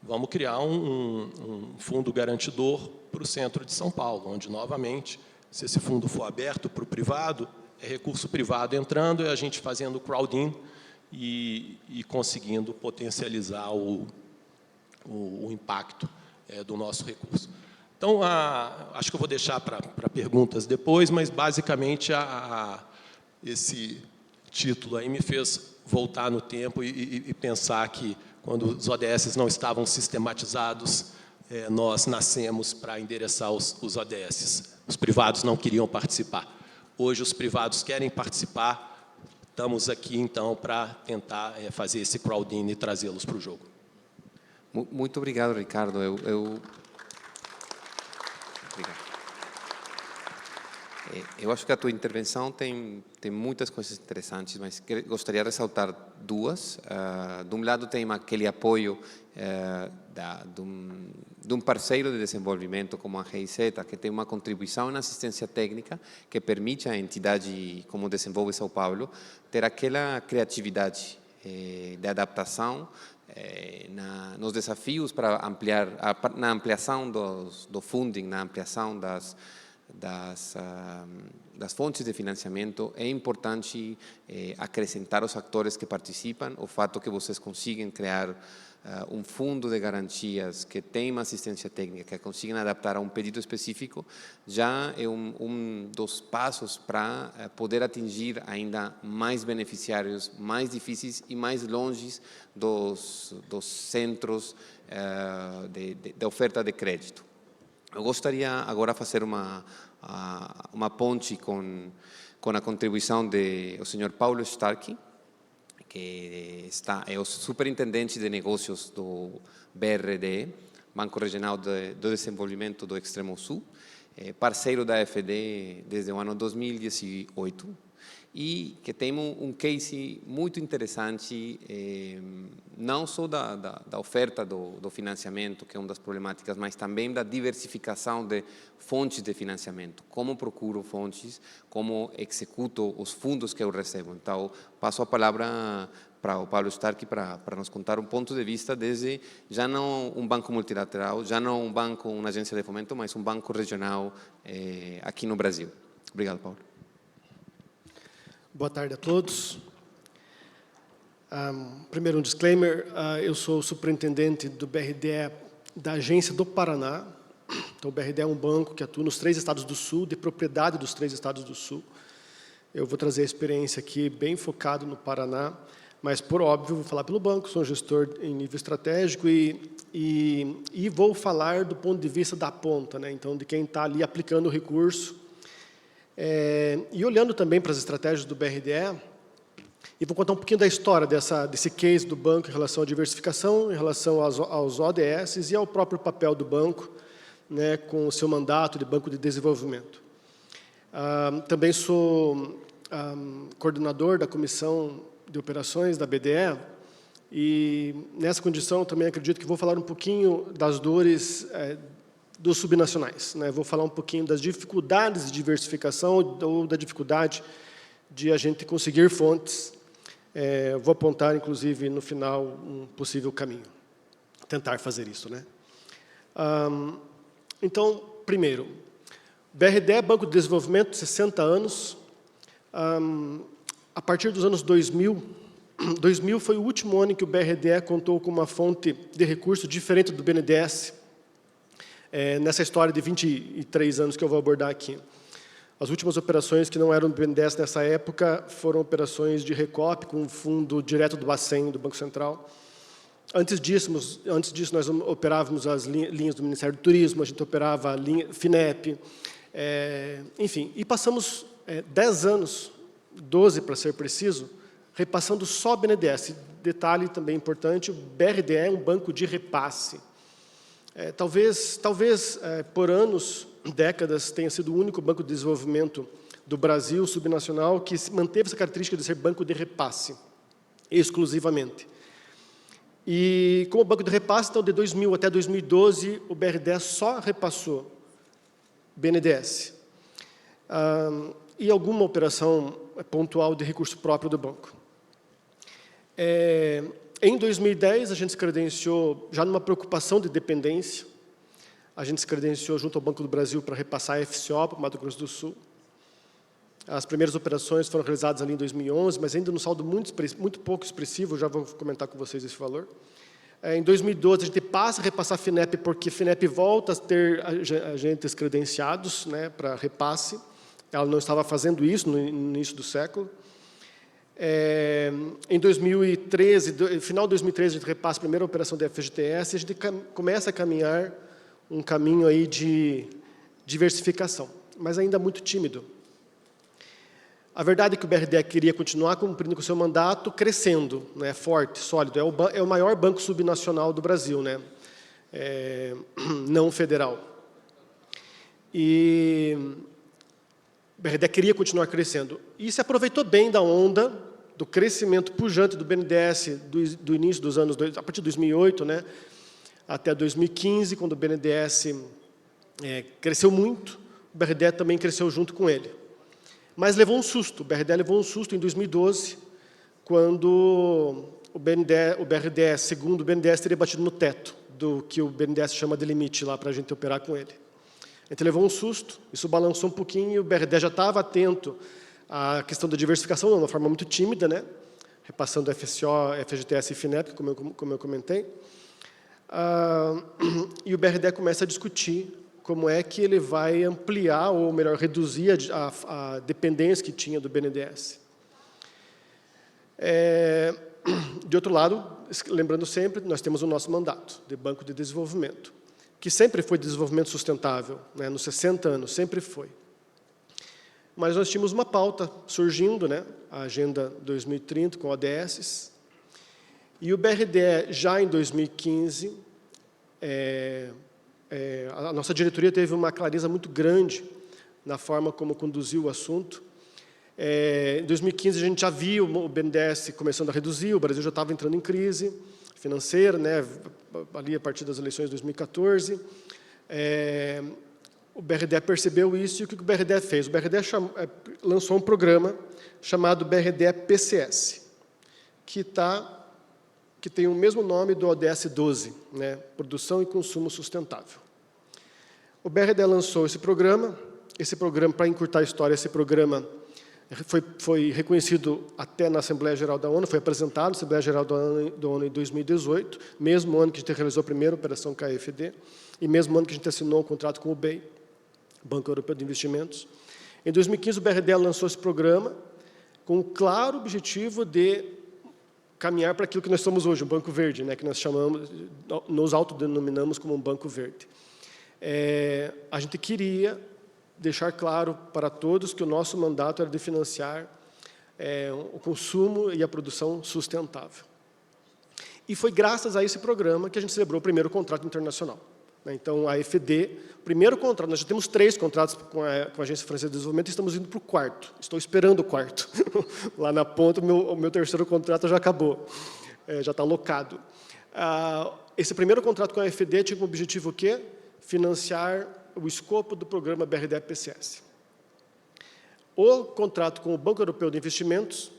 Speaker 5: vamos criar um fundo garantidor para o centro de São Paulo, onde, novamente, se esse fundo for aberto para o privado, é recurso privado entrando e a gente fazendo crowd-in e conseguindo potencializar o impacto do nosso recurso. Então, acho que eu vou deixar para perguntas depois, mas, basicamente, esse título aí me fez voltar no tempo e pensar que, quando os ODS não estavam sistematizados, nós nascemos para endereçar os ODS. Os privados não queriam participar. Hoje, os privados querem participar. Estamos aqui, então, para tentar fazer esse crowd-in e trazê-los para o jogo.
Speaker 2: Muito obrigado, Ricardo. Obrigado. Eu acho que a tua intervenção tem muitas coisas interessantes, mas gostaria de ressaltar duas. De um lado, tem aquele apoio de um parceiro de desenvolvimento como a GIZ, que tem uma contribuição na assistência técnica que permite à entidade como Desenvolve São Paulo ter aquela criatividade de adaptação nos desafios para ampliar, na ampliação do funding, na ampliação das fontes de financiamento. É importante acrescentar os atores que participam, o fato que vocês conseguem criar um fundo de garantias que tem uma assistência técnica, que conseguem adaptar a um pedido específico, já é um dos passos para poder atingir ainda mais beneficiários, mais difíceis e mais longe dos centros de oferta de crédito. Eu gostaria agora de fazer uma ponte com a contribuição do senhor Paulo Stark, que é o superintendente de negócios do BRD, Banco Regional do Desenvolvimento do Extremo Sul, parceiro da FD desde o ano 2018, e que tem um case muito interessante, não só da oferta do financiamento, que é uma das problemáticas, mas também da diversificação de fontes de financiamento. Como procuro fontes, como executo os fundos que eu recebo. Então, passo a palavra para o Pablo Stark para nos contar um ponto de vista desde já não um banco multilateral, já não um banco, uma agência de fomento, mas um banco regional aqui no Brasil. Obrigado, Paulo.
Speaker 6: Boa tarde a todos. Primeiro, um disclaimer, eu sou superintendente do BRDE da Agência do Paraná. Então, o BRDE é um banco que atua nos 3 estados do Sul, de propriedade dos 3 estados do Sul. Eu vou trazer a experiência aqui bem focado no Paraná, mas, por óbvio, vou falar pelo banco, sou um gestor em nível estratégico e vou falar do ponto de vista da ponta, né? Então, de quem está ali aplicando o recurso. E olhando também para as estratégias do BRDE, e vou contar um pouquinho da história desse case do banco em relação à diversificação, em relação aos ODS e ao próprio papel do banco, né, com o seu mandato de Banco de Desenvolvimento. Também sou coordenador da Comissão de Operações da BDE, e nessa condição também acredito que vou falar um pouquinho das dores dos subnacionais, né? Vou falar um pouquinho das dificuldades de diversificação ou da dificuldade de a gente conseguir fontes. Vou apontar, inclusive, no final, um possível caminho. Tentar fazer isso, né? Então, primeiro, BRDE, Banco de Desenvolvimento, 60 anos. A partir dos anos 2000 foi o último ano em que o BRDE contou com uma fonte de recurso diferente do BNDES, nessa história de 23 anos que eu vou abordar aqui. As últimas operações que não eram do BNDES nessa época foram operações de recop com um fundo direto do Bacen, do Banco Central. Antes disso, nós operávamos as linhas do Ministério do Turismo, a gente operava a linha FINEP, enfim. E passamos 10 anos, 12 para ser preciso, repassando só BNDES. Detalhe também importante, o BRDE é um banco de repasse. Talvez por anos, décadas, tenha sido o único banco de desenvolvimento do Brasil, subnacional, que manteve essa característica de ser banco de repasse, exclusivamente. E, como banco de repasse, então, de 2000 até 2012, o BRDE só repassou BNDES. E alguma operação pontual de recurso próprio do banco. Em 2010, a gente se credenciou, já numa preocupação de dependência, a gente se credenciou junto ao Banco do Brasil para repassar a FCO para o Mato Grosso do Sul. As primeiras operações foram realizadas ali em 2011, mas ainda num saldo muito pouco expressivo, já vou comentar com vocês esse valor. Em 2012, a gente passa a repassar a FINEP, porque a FINEP volta a ter agentes credenciados, né, para repasse. Ela não estava fazendo isso no início do século. Em 2013, final de 2013, a gente repassa a primeira operação da FGTS e a gente começa a caminhar um caminho aí de diversificação, mas ainda muito tímido. A verdade é que o BRDE queria continuar cumprindo com o seu mandato, crescendo, né, forte, sólido. É o maior banco subnacional do Brasil, né, não federal. E o BRDE queria continuar crescendo. E se aproveitou bem da onda do crescimento pujante do BNDES do início dos anos, a partir de 2008, né, até 2015, quando o BNDES cresceu muito, o BRDE também cresceu junto com ele. Mas levou um susto, o BRDE levou um susto em 2012, quando o BRDE, segundo o BNDES, teria batido no teto do que o BNDES chama de limite lá para a gente operar com ele. A gente levou um susto, isso balançou um pouquinho, o BRDE já estava atento à questão da diversificação, de uma forma muito tímida, né? Repassando FCO, FGTS e FINEP, como eu comentei. E o BRDE começa a discutir como é que ele vai ampliar, ou melhor, reduzir a dependência que tinha do BNDES. De outro lado, lembrando sempre, nós temos o nosso mandato de Banco de Desenvolvimento, que sempre foi desenvolvimento sustentável, né, nos 60 anos, sempre foi. Mas nós tínhamos uma pauta surgindo, né, a Agenda 2030 com ODS, e o BRDE, já em 2015, a nossa diretoria teve uma clareza muito grande na forma como conduziu o assunto. Em 2015, a gente já viu o BNDES começando a reduzir, o Brasil já estava entrando em crise financeira, né, ali a partir das eleições de 2014. O BRDE percebeu isso e o que o BRDE fez? O BRDE lançou um programa chamado BRDE PCS, que tem o mesmo nome do ODS 12, né, Produção e Consumo Sustentável. O BRDE lançou esse programa, para encurtar a história, esse programa foi reconhecido até na Assembleia Geral da ONU, foi apresentado na Assembleia Geral da ONU em 2018, mesmo ano que a gente realizou a primeira operação com a AFD, e mesmo ano que a gente assinou o contrato com o BEI, Banco Europeu de Investimentos. Em 2015, o BRDE lançou esse programa com o claro objetivo de caminhar para aquilo que nós somos hoje, o Banco Verde, né, que nos autodenominamos como um Banco Verde. A gente queria deixar claro para todos que o nosso mandato era de financiar o consumo e a produção sustentável. E foi graças a esse programa que a gente celebrou o primeiro contrato internacional. Então, a AFD, primeiro contrato, nós já temos 3 contratos com a Agência Francesa de Desenvolvimento e estamos indo para o 4º. Estou esperando o 4º. Lá na ponta, o meu 3º contrato já acabou, já está alocado. Esse primeiro contrato com a AFD tinha como objetivo o quê? Financiar o escopo do programa BRDE PCS. O contrato com o Banco Europeu de Investimentos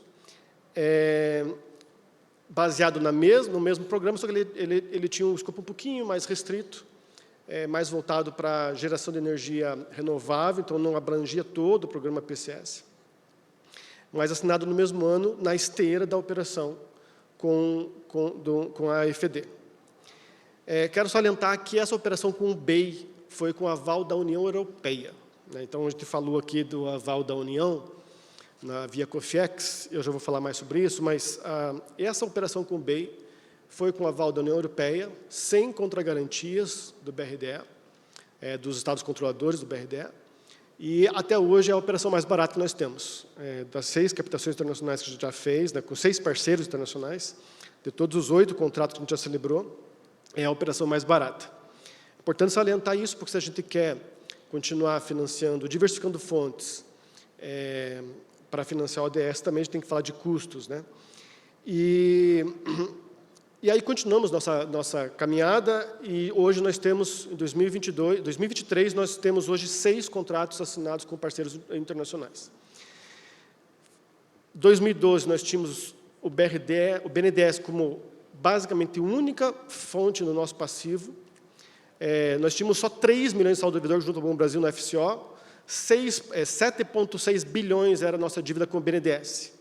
Speaker 6: baseado no mesmo programa, só que ele tinha um escopo um pouquinho mais restrito, mais voltado para a geração de energia renovável, então não abrangia todo o programa PCS, mas assinado no mesmo ano, na esteira da operação com a AFD. Quero salientar que essa operação com o BEI foi com aval da União Europeia. Então, a gente falou aqui do aval da União, via COFIEX, eu já vou falar mais sobre isso, mas essa operação com o BEI foi com aval da União Europeia, sem contragarantias do BRDE, dos Estados controladores do BRDE, e até hoje é a operação mais barata que nós temos. Das 6 captações internacionais que a gente já fez, né, com 6 parceiros internacionais, de todos os 8 contratos que a gente já celebrou, é a operação mais barata. É importante salientar isso, porque se a gente quer continuar financiando, diversificando fontes para financiar o ODS, também a gente tem que falar de custos, né? E aí continuamos nossa caminhada, e hoje nós temos, em 2023, nós temos hoje 6 contratos assinados com parceiros internacionais. Em 2012, nós tínhamos o BNDES como basicamente única fonte no nosso passivo. Nós tínhamos só 3 milhões de saldo devedor junto ao Banco Brasil no FCO, 7,6 bilhões era a nossa dívida com o BNDES.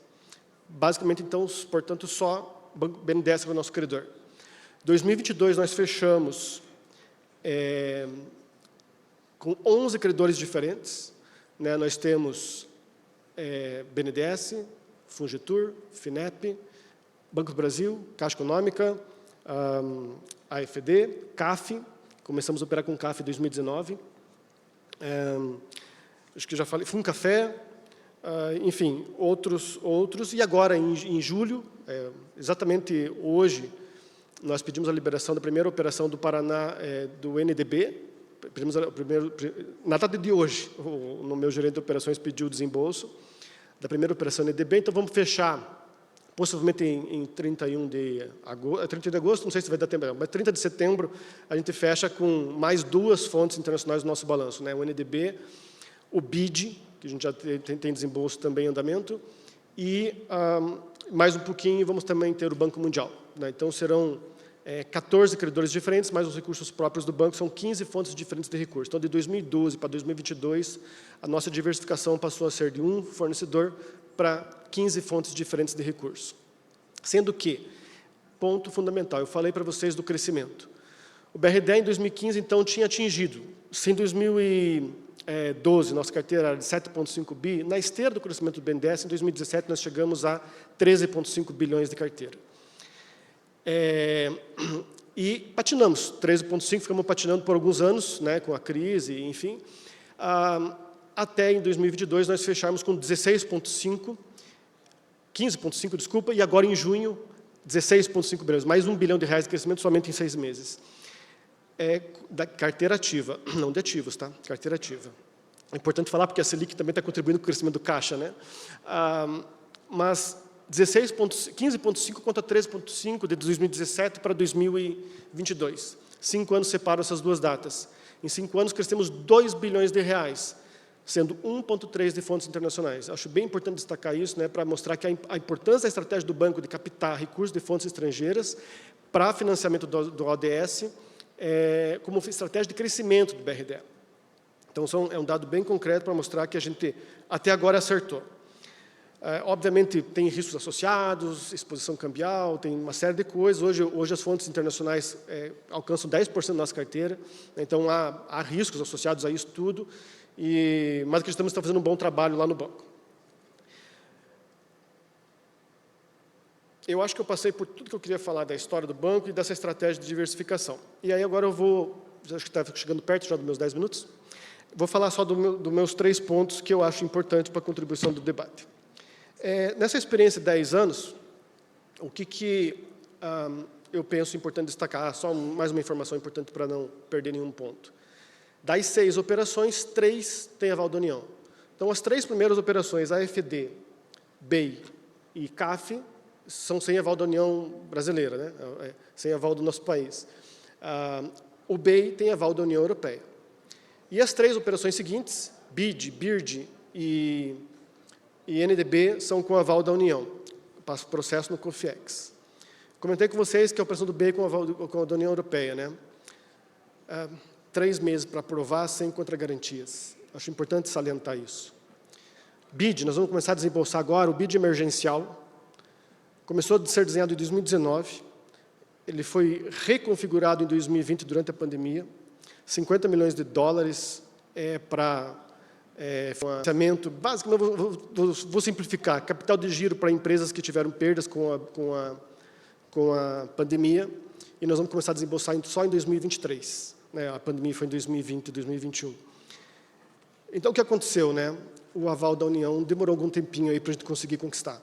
Speaker 6: Basicamente, então, portanto, só o BNDES era o nosso credor. Em 2022, nós fechamos com 11 credores diferentes, né? Nós temos BNDES, Fungitur, FINEP, Banco do Brasil, Caixa Econômica, AFD, CAF, começamos a operar com CAF em 2019, acho que já falei, Funcafé, enfim, outros, e agora, em julho, exatamente hoje, nós pedimos a liberação da primeira operação do Paraná, do NDB, na data de hoje, o meu gerente de operações pediu o desembolso da primeira operação NDB, então vamos fechar, possivelmente em 31 de agosto, não sei se vai dar tempo, mas 30 de setembro, a gente fecha com mais 2 fontes internacionais do nosso balanço, né? O NDB, o BID, que a gente já tem desembolso também em andamento, e mais um pouquinho vamos também ter o Banco Mundial, né? Então serão 14 credores diferentes, mais os recursos próprios do banco, são 15 fontes diferentes de recursos. Então, de 2012 para 2022, a nossa diversificação passou a ser de um fornecedor para 15 fontes diferentes de recursos. Sendo que, ponto fundamental, eu falei para vocês do crescimento. O BRDE, em 2015, então, tinha atingido, se em 2012 nossa carteira era de 7,5 bi, na esteira do crescimento do BNDES, em 2017, nós chegamos a 13,5 bilhões de carteira. E patinamos, 13,5, ficamos patinando por alguns anos, né, com a crise, enfim, até em 2022 nós fecharmos com 15,5, desculpa, e agora em junho, 16,5 bilhões, mais R$1 bilhão de crescimento somente em 6 meses. é da carteira ativa, não de ativos, tá? Carteira ativa. É importante falar porque a Selic também está contribuindo com o crescimento do caixa, né? Mas 15,5 contra 13,5 de 2017 para 2022. 5 anos separam essas duas datas. Em 5 anos crescemos 2 bilhões de reais, sendo 1,3 de fontes internacionais. Acho bem importante destacar isso, né, para mostrar que a importância da estratégia do banco de captar recursos de fontes estrangeiras para financiamento do ODS como estratégia de crescimento do BRDE. Então, é um dado bem concreto para mostrar que a gente, até agora, acertou. Obviamente, tem riscos associados, exposição cambial, tem uma série de coisas. Hoje as fontes internacionais alcançam 10% da nossa carteira, então há riscos associados a isso tudo, mas acreditamos que está fazendo um bom trabalho lá no banco. Eu acho que eu passei por tudo que eu queria falar da história do banco e dessa estratégia de diversificação. E aí agora eu vou, acho que está chegando perto já dos meus 10 minutos, vou falar só dos meus 3 pontos que eu acho importantes para a contribuição do debate. Nessa experiência de 10 anos, o que eu penso importante destacar, só mais uma informação importante para não perder nenhum ponto. Das 6 operações, 3 têm aval da União. Então, as 3 primeiras operações, AFD, BEI e CAF, são sem aval da União brasileira, né? Sem aval do nosso país. O BEI tem aval da União Europeia. E as 3 operações seguintes, BID, BIRD e NDB, são com aval da União. Passa o processo no COFIEX. Comentei com vocês que a operação do BEI com aval da União Europeia, né? 3 meses para aprovar, sem contragarantias. Acho importante salientar isso. BID, nós vamos começar a desembolsar agora, o BID emergencial. Começou a ser desenhado em 2019, ele foi reconfigurado em 2020 durante a pandemia, 50 milhões de dólares para financiamento, basicamente, vou simplificar, capital de giro para empresas que tiveram perdas com a pandemia, e nós vamos começar a desembolsar só em 2023, né? A pandemia foi em 2020 e 2021. Então, o que aconteceu, né? O aval da União demorou algum tempinho aí para a gente conseguir conquistar.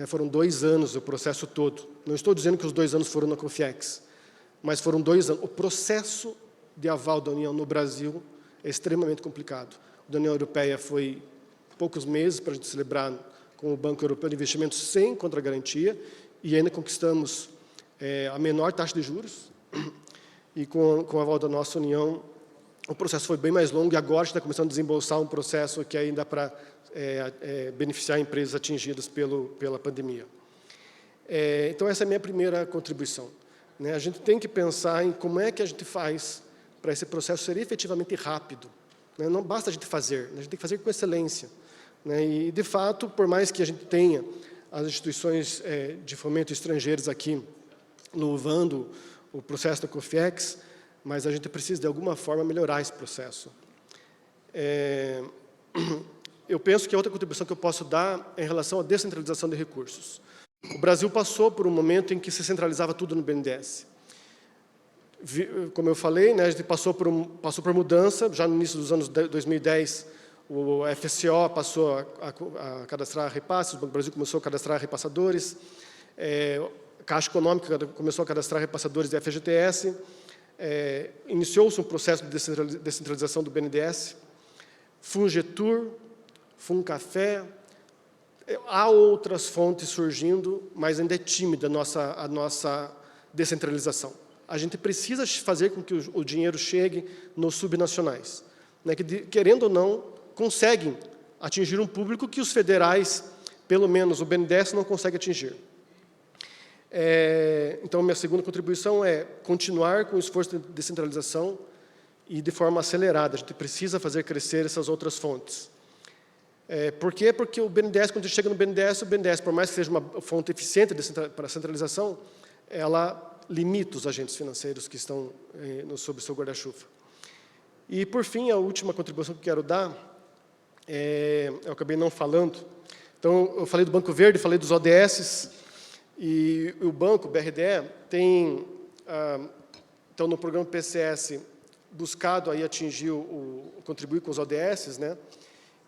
Speaker 6: Foram 2 anos o processo todo. Não estou dizendo que os 2 anos foram na COFIEX, mas foram 2 anos. O processo de aval da União no Brasil é extremamente complicado. Da União Europeia foi poucos meses para a gente celebrar com o Banco Europeu de Investimentos sem contragarantia, e ainda conquistamos a menor taxa de juros, e com o aval da nossa União, o processo foi bem mais longo, e agora a gente está começando a desembolsar um processo que ainda para beneficiar empresas atingidas pela pandemia. Então, essa é a minha primeira contribuição, né? A gente tem que pensar em como é que a gente faz para esse processo ser efetivamente rápido, né? Não basta a gente fazer, a gente tem que fazer com excelência, né? E, de fato, por mais que a gente tenha as instituições de fomento estrangeiras aqui louvando o processo da COFIEX, mas a gente precisa, de alguma forma, melhorar esse processo. Eu penso que a outra contribuição que eu posso dar é em relação à descentralização de recursos. O Brasil passou por um momento em que se centralizava tudo no BNDES. Como eu falei, né, a gente passou por mudança, já no início dos anos 2010, o FCO passou a cadastrar repasses, o Banco do Brasil começou a cadastrar repassadores, a Caixa Econômica começou a cadastrar repassadores da FGTS, iniciou-se um processo de descentralização do BNDES, Fungetur, Funcafé, há outras fontes surgindo, mas ainda é tímida a nossa descentralização. A gente precisa fazer com que o dinheiro chegue nos subnacionais, né, que, querendo ou não, conseguem atingir um público que os federais, pelo menos o BNDES, não consegue atingir. Então, minha segunda contribuição é continuar com o esforço de descentralização e de forma acelerada. A gente precisa fazer crescer essas outras fontes. Por quê? Porque o BNDES, quando chega no BNDES, por mais que seja uma fonte eficiente para a centralização, ela limita os agentes financeiros que estão sob o seu guarda-chuva. E, por fim, a última contribuição que eu quero dar, eu acabei não falando. Então, eu falei do Banco Verde, falei dos ODS, e o banco, o BRDE, tem, então, no programa PCS, buscado aí atingir, contribuir com os ODS, né?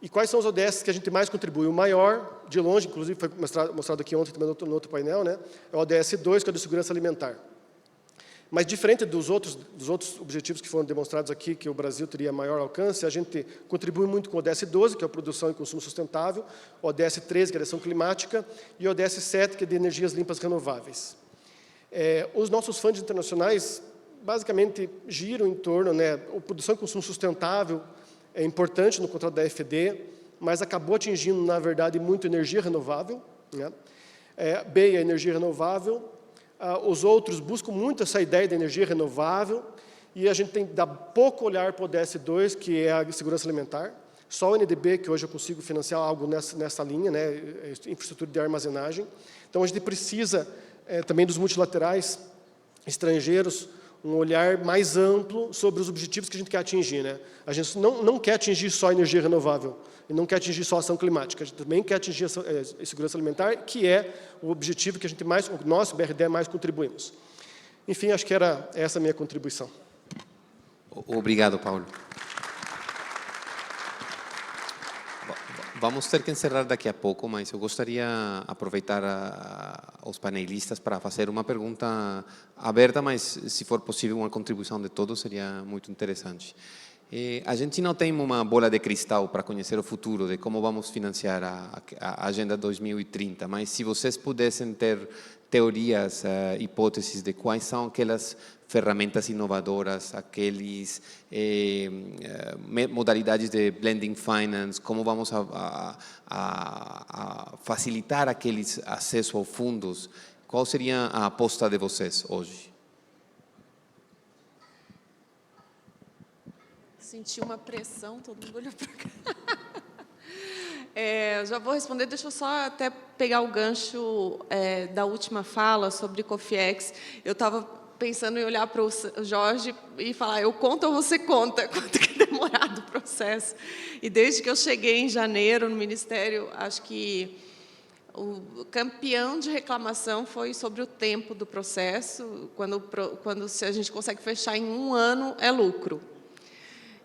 Speaker 6: E quais são os ODS que a gente mais contribui? O maior, de longe, inclusive foi mostrado aqui ontem também no outro painel, né? É o ODS 2, que é o de segurança alimentar. Mas, diferente dos outros objetivos que foram demonstrados aqui, que o Brasil teria maior alcance, a gente contribui muito com o ODS 12, que é a Produção e Consumo Sustentável, o ODS 13, que é a Ação Climática, e o ODS 7, que é de Energias Limpas Renováveis. Os nossos fundos internacionais, basicamente, giram em torno, a Produção e Consumo Sustentável é importante no contrato da FD, mas acabou atingindo, na verdade, muito energia renovável, BEI é energia renovável. Os outros buscam muito essa ideia de energia renovável, e a gente tem que dar pouco olhar para o ODS 2, que é a segurança alimentar. Só o NDB, que hoje eu consigo financiar algo nessa linha, infraestrutura de armazenagem. Então, a gente precisa também dos multilaterais estrangeiros, um olhar mais amplo sobre os objetivos que a gente quer atingir. A gente não quer atingir só energia renovável, e não quer atingir só ação climática, a gente também quer atingir a segurança alimentar, que é o objetivo que a gente mais, o nosso BRDE, mais contribuímos. Enfim, acho que era essa a minha contribuição.
Speaker 2: Obrigado, Paulo. Vamos ter que encerrar daqui a pouco, mas eu gostaria de aproveitar os panelistas para fazer uma pergunta aberta, mas, se for possível, uma contribuição de todos seria muito interessante. A gente não tem uma bola de cristal para conhecer o futuro de como vamos financiar a Agenda 2030, mas se vocês pudessem ter teorias, hipóteses de quais são aquelas ferramentas inovadoras, aquelas modalidades de blending finance, como vamos a facilitar aqueles acesso aos fundos, qual seria a aposta de vocês hoje?
Speaker 3: Senti uma pressão, todo mundo olhou para cá. Já vou responder, deixa eu só até pegar o gancho da última fala sobre COFIEX. Eu estava pensando em olhar para o Jorge e falar, eu conto ou você conta? Quanto que é demorado o processo? E desde que eu cheguei em janeiro no Ministério, acho que o campeão de reclamação foi sobre o tempo do processo. Quando se a gente consegue fechar em 1 ano, é lucro.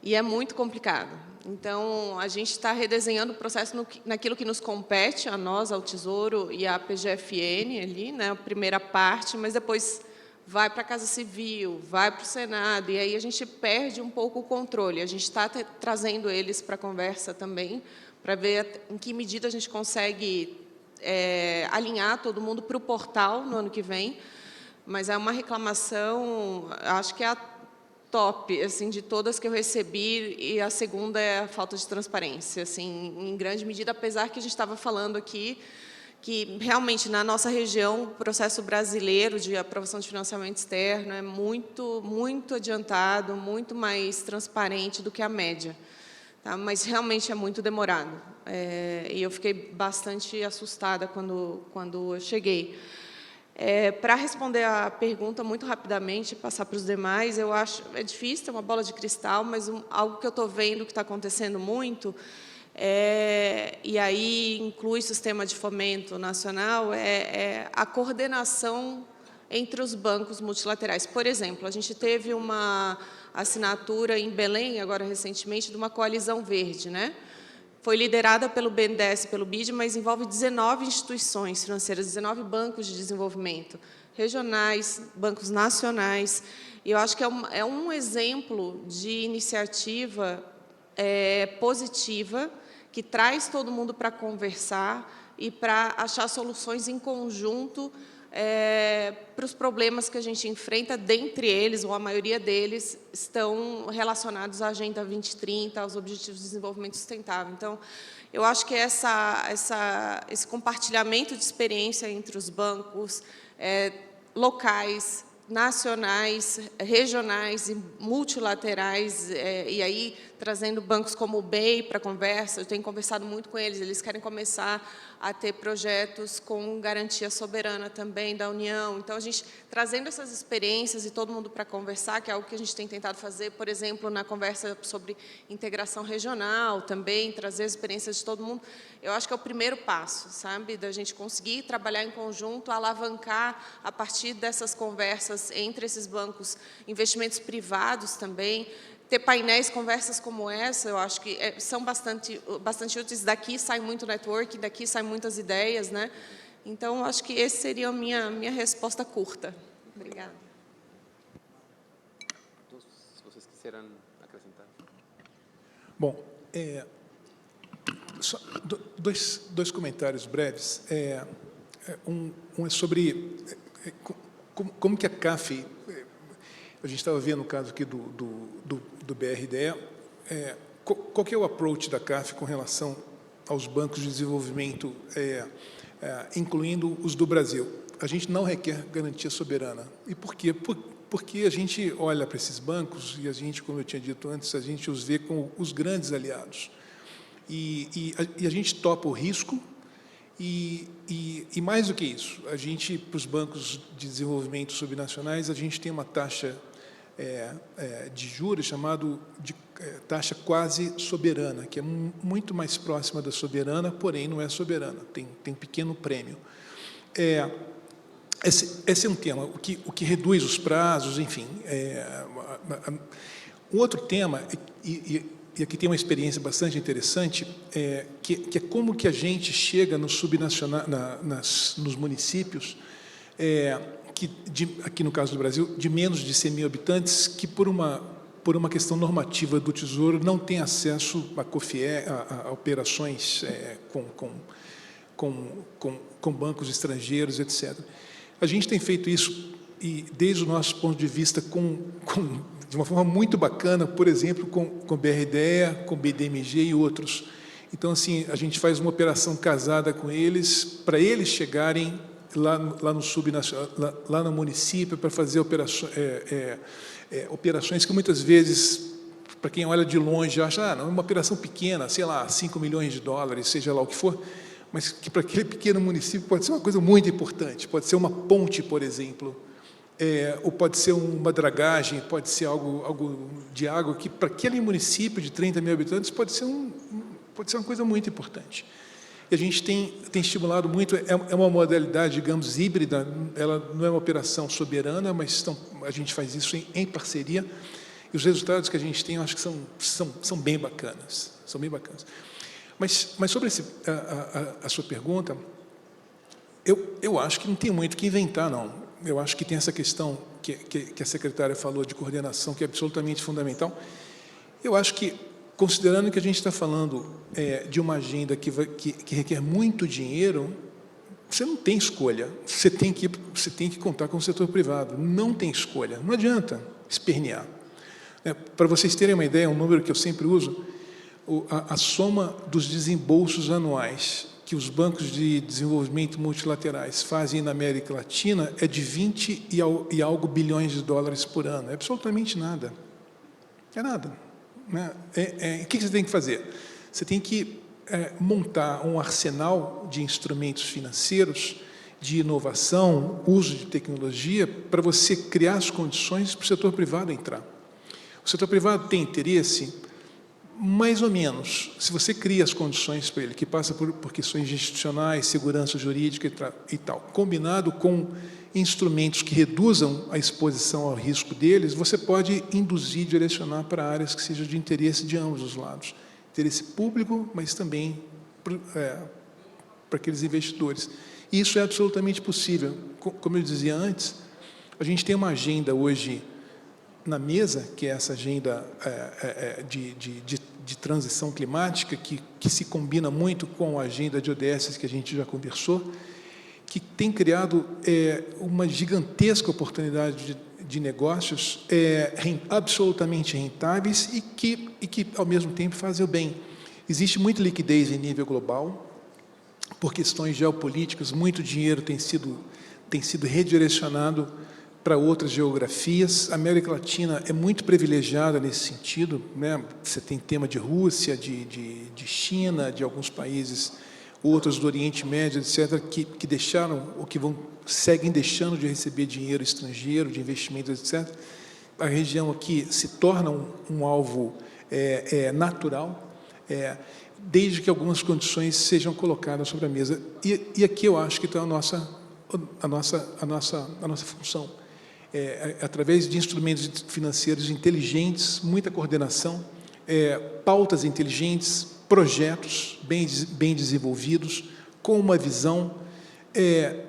Speaker 3: E é muito complicado. Então, a gente está redesenhando o processo naquilo que nos compete, a nós, ao Tesouro e à PGFN, ali, a primeira parte, mas depois vai para a Casa Civil, vai para o Senado, e aí a gente perde um pouco o controle. A gente está trazendo eles para a conversa também, para ver em que medida a gente consegue alinhar todo mundo para o portal no ano que vem, mas é uma reclamação, acho que é a top, assim, de todas que eu recebi, e a segunda é a falta de transparência, assim, em grande medida, apesar que a gente estava falando aqui que realmente na nossa região o processo brasileiro de aprovação de financiamento externo é muito, muito adiantado, muito mais transparente do que a média, tá? Mas realmente é muito demorado, e eu fiquei bastante assustada quando eu cheguei. Para responder a pergunta muito rapidamente e passar para os demais, eu acho difícil ter uma bola de cristal, mas algo que eu estou vendo que está acontecendo muito, e aí inclui o sistema de fomento nacional, a coordenação entre os bancos multilaterais. Por exemplo, a gente teve uma assinatura em Belém, agora recentemente, de uma coalizão verde, Foi liderada pelo BNDES, pelo BID, mas envolve 19 instituições financeiras, 19 bancos de desenvolvimento, regionais, bancos nacionais. E eu acho que é um exemplo de iniciativa positiva, que traz todo mundo para conversar e para achar soluções em conjunto para os problemas que a gente enfrenta, dentre eles, ou a maioria deles, estão relacionados à Agenda 2030, aos Objetivos de Desenvolvimento Sustentável. Então, eu acho que esse compartilhamento de experiência entre os bancos locais, nacionais, regionais e multilaterais, e aí trazendo bancos como o BEI para a conversa, eu tenho conversado muito com eles querem começar a ter projetos com garantia soberana também da União. Então, a gente trazendo essas experiências e todo mundo para conversar, que é algo que a gente tem tentado fazer, por exemplo, na conversa sobre integração regional, também trazer as experiências de todo mundo, eu acho que é o primeiro passo, sabe, da gente conseguir trabalhar em conjunto, alavancar a partir dessas conversas entre esses bancos, investimentos privados também, ter painéis, conversas como essa, eu acho que são bastante úteis. Daqui sai muito network, daqui saem muitas ideias, Então, acho que essa seria a minha resposta curta. Obrigada.
Speaker 2: quisieran acrescentar.
Speaker 4: Bom, só dois comentários breves. Um é sobre como que a CAF, a gente estava vendo o caso aqui do BRDE, qual que é o approach da CAF com relação aos bancos de desenvolvimento, incluindo os do Brasil? A gente não requer garantia soberana. E por quê? Porque a gente olha para esses bancos e a gente, como eu tinha dito antes, a gente os vê como os grandes aliados. E a gente topa o risco e mais do que isso, a gente, para os bancos de desenvolvimento subnacionais, a gente tem uma taxa de juros chamado de taxa quase soberana, que é muito mais próxima da soberana, porém não é soberana, tem pequeno prêmio. Esse é um tema, o que reduz os prazos, enfim. Um outro tema, e aqui tem uma experiência bastante interessante, que é como que a gente chega no subnacional, nos municípios, aqui no caso do Brasil, de menos de 100 mil habitantes, que por uma questão normativa do Tesouro não tem acesso a COFIE, a operações com bancos estrangeiros, etc. A gente tem feito isso, e desde o nosso ponto de vista, de uma forma muito bacana, por exemplo, com o BRDE, com o BDMG e outros. Então, assim, a gente faz uma operação casada com eles, para eles chegarem lá no subnacional, lá no município, para fazer operações que muitas vezes, para quem olha de longe, acha, não, é uma operação pequena, sei lá, 5 milhões de dólares, seja lá o que for, mas que para aquele pequeno município pode ser uma coisa muito importante, pode ser uma ponte, por exemplo, ou pode ser uma dragagem, pode ser algo de água, que para aquele município de 30 mil habitantes pode ser uma coisa muito importante. E a gente tem estimulado muito, é uma modalidade, digamos, híbrida, ela não é uma operação soberana, mas a gente faz isso em parceria, e os resultados que a gente tem, eu acho que são bem bacanas, Mas sobre a sua pergunta, eu acho que não tem muito o que inventar, não. Eu acho que tem essa questão que a secretária falou de coordenação, que é absolutamente fundamental. Eu acho que, considerando que a gente está falando de uma agenda que requer muito dinheiro, você não tem escolha. Você tem que contar com o setor privado. Não tem escolha. Não adianta espernear. Para vocês terem uma ideia, um número que eu sempre uso, a soma dos desembolsos anuais que os bancos de desenvolvimento multilaterais fazem na América Latina é de 20 e algo bilhões de dólares por ano. É absolutamente nada. É nada. Né? O que você tem que fazer? Você tem que montar um arsenal de instrumentos financeiros, de inovação, uso de tecnologia, para você criar as condições para o setor privado entrar. O setor privado tem interesse, mais ou menos, se você cria as condições para ele, que passa por questões institucionais, segurança jurídica e tal, combinado com instrumentos que reduzam a exposição ao risco deles, você pode induzir, direcionar para áreas que sejam de interesse de ambos os lados. Interesse público, mas também para aqueles investidores. E isso é absolutamente possível. Como eu dizia antes, a gente tem uma agenda hoje na mesa, que é essa agenda de transição climática, que se combina muito com a agenda de ODS que a gente já conversou, que tem criado uma gigantesca oportunidade de negócios absolutamente rentáveis e que, ao mesmo tempo, fazem o bem. Existe muita liquidez em nível global, por questões geopolíticas, muito dinheiro tem sido redirecionado para outras geografias. A América Latina é muito privilegiada nesse sentido, né? Você tem tema de Rússia, de China, de alguns países, outros do Oriente Médio, etc., que deixaram, ou que seguem deixando de receber dinheiro estrangeiro, de investimentos, etc. A região aqui se torna um alvo natural, desde que algumas condições sejam colocadas sobre a mesa. E aqui eu acho que está a nossa função. Através de instrumentos financeiros inteligentes, muita coordenação, pautas inteligentes, projetos bem desenvolvidos, com uma visão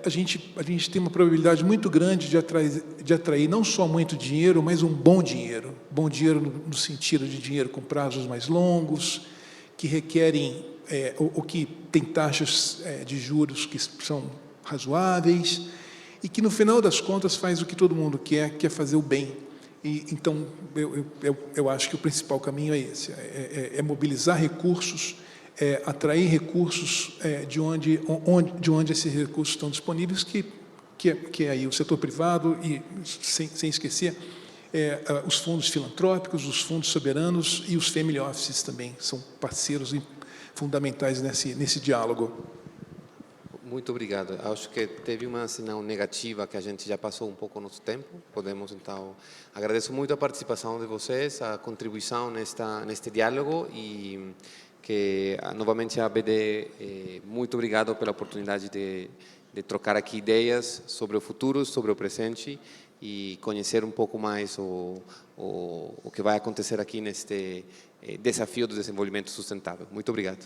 Speaker 4: a gente tem uma probabilidade muito grande de atrair não só muito dinheiro, mas um bom dinheiro. Bom dinheiro no sentido de dinheiro com prazos mais longos, que requerem, ou que tem taxas de juros que são razoáveis, e que, no final das contas, faz o que todo mundo quer, que é fazer o bem. Então, eu acho que o principal caminho é esse, é mobilizar recursos, atrair recursos de onde esses recursos estão disponíveis, que é aí o setor privado, e, sem esquecer, os fundos filantrópicos, os fundos soberanos e os family offices também são parceiros fundamentais nesse diálogo.
Speaker 2: Muito obrigado. Acho que teve uma sinal negativa que a gente já passou um pouco o nosso tempo. Podemos, então, agradeço muito a participação de vocês, a contribuição neste diálogo e que, novamente, a BD, muito obrigado pela oportunidade de trocar aqui ideias sobre o futuro, sobre o presente e conhecer um pouco mais o que vai acontecer aqui neste desafio do desenvolvimento sustentável. Muito obrigado.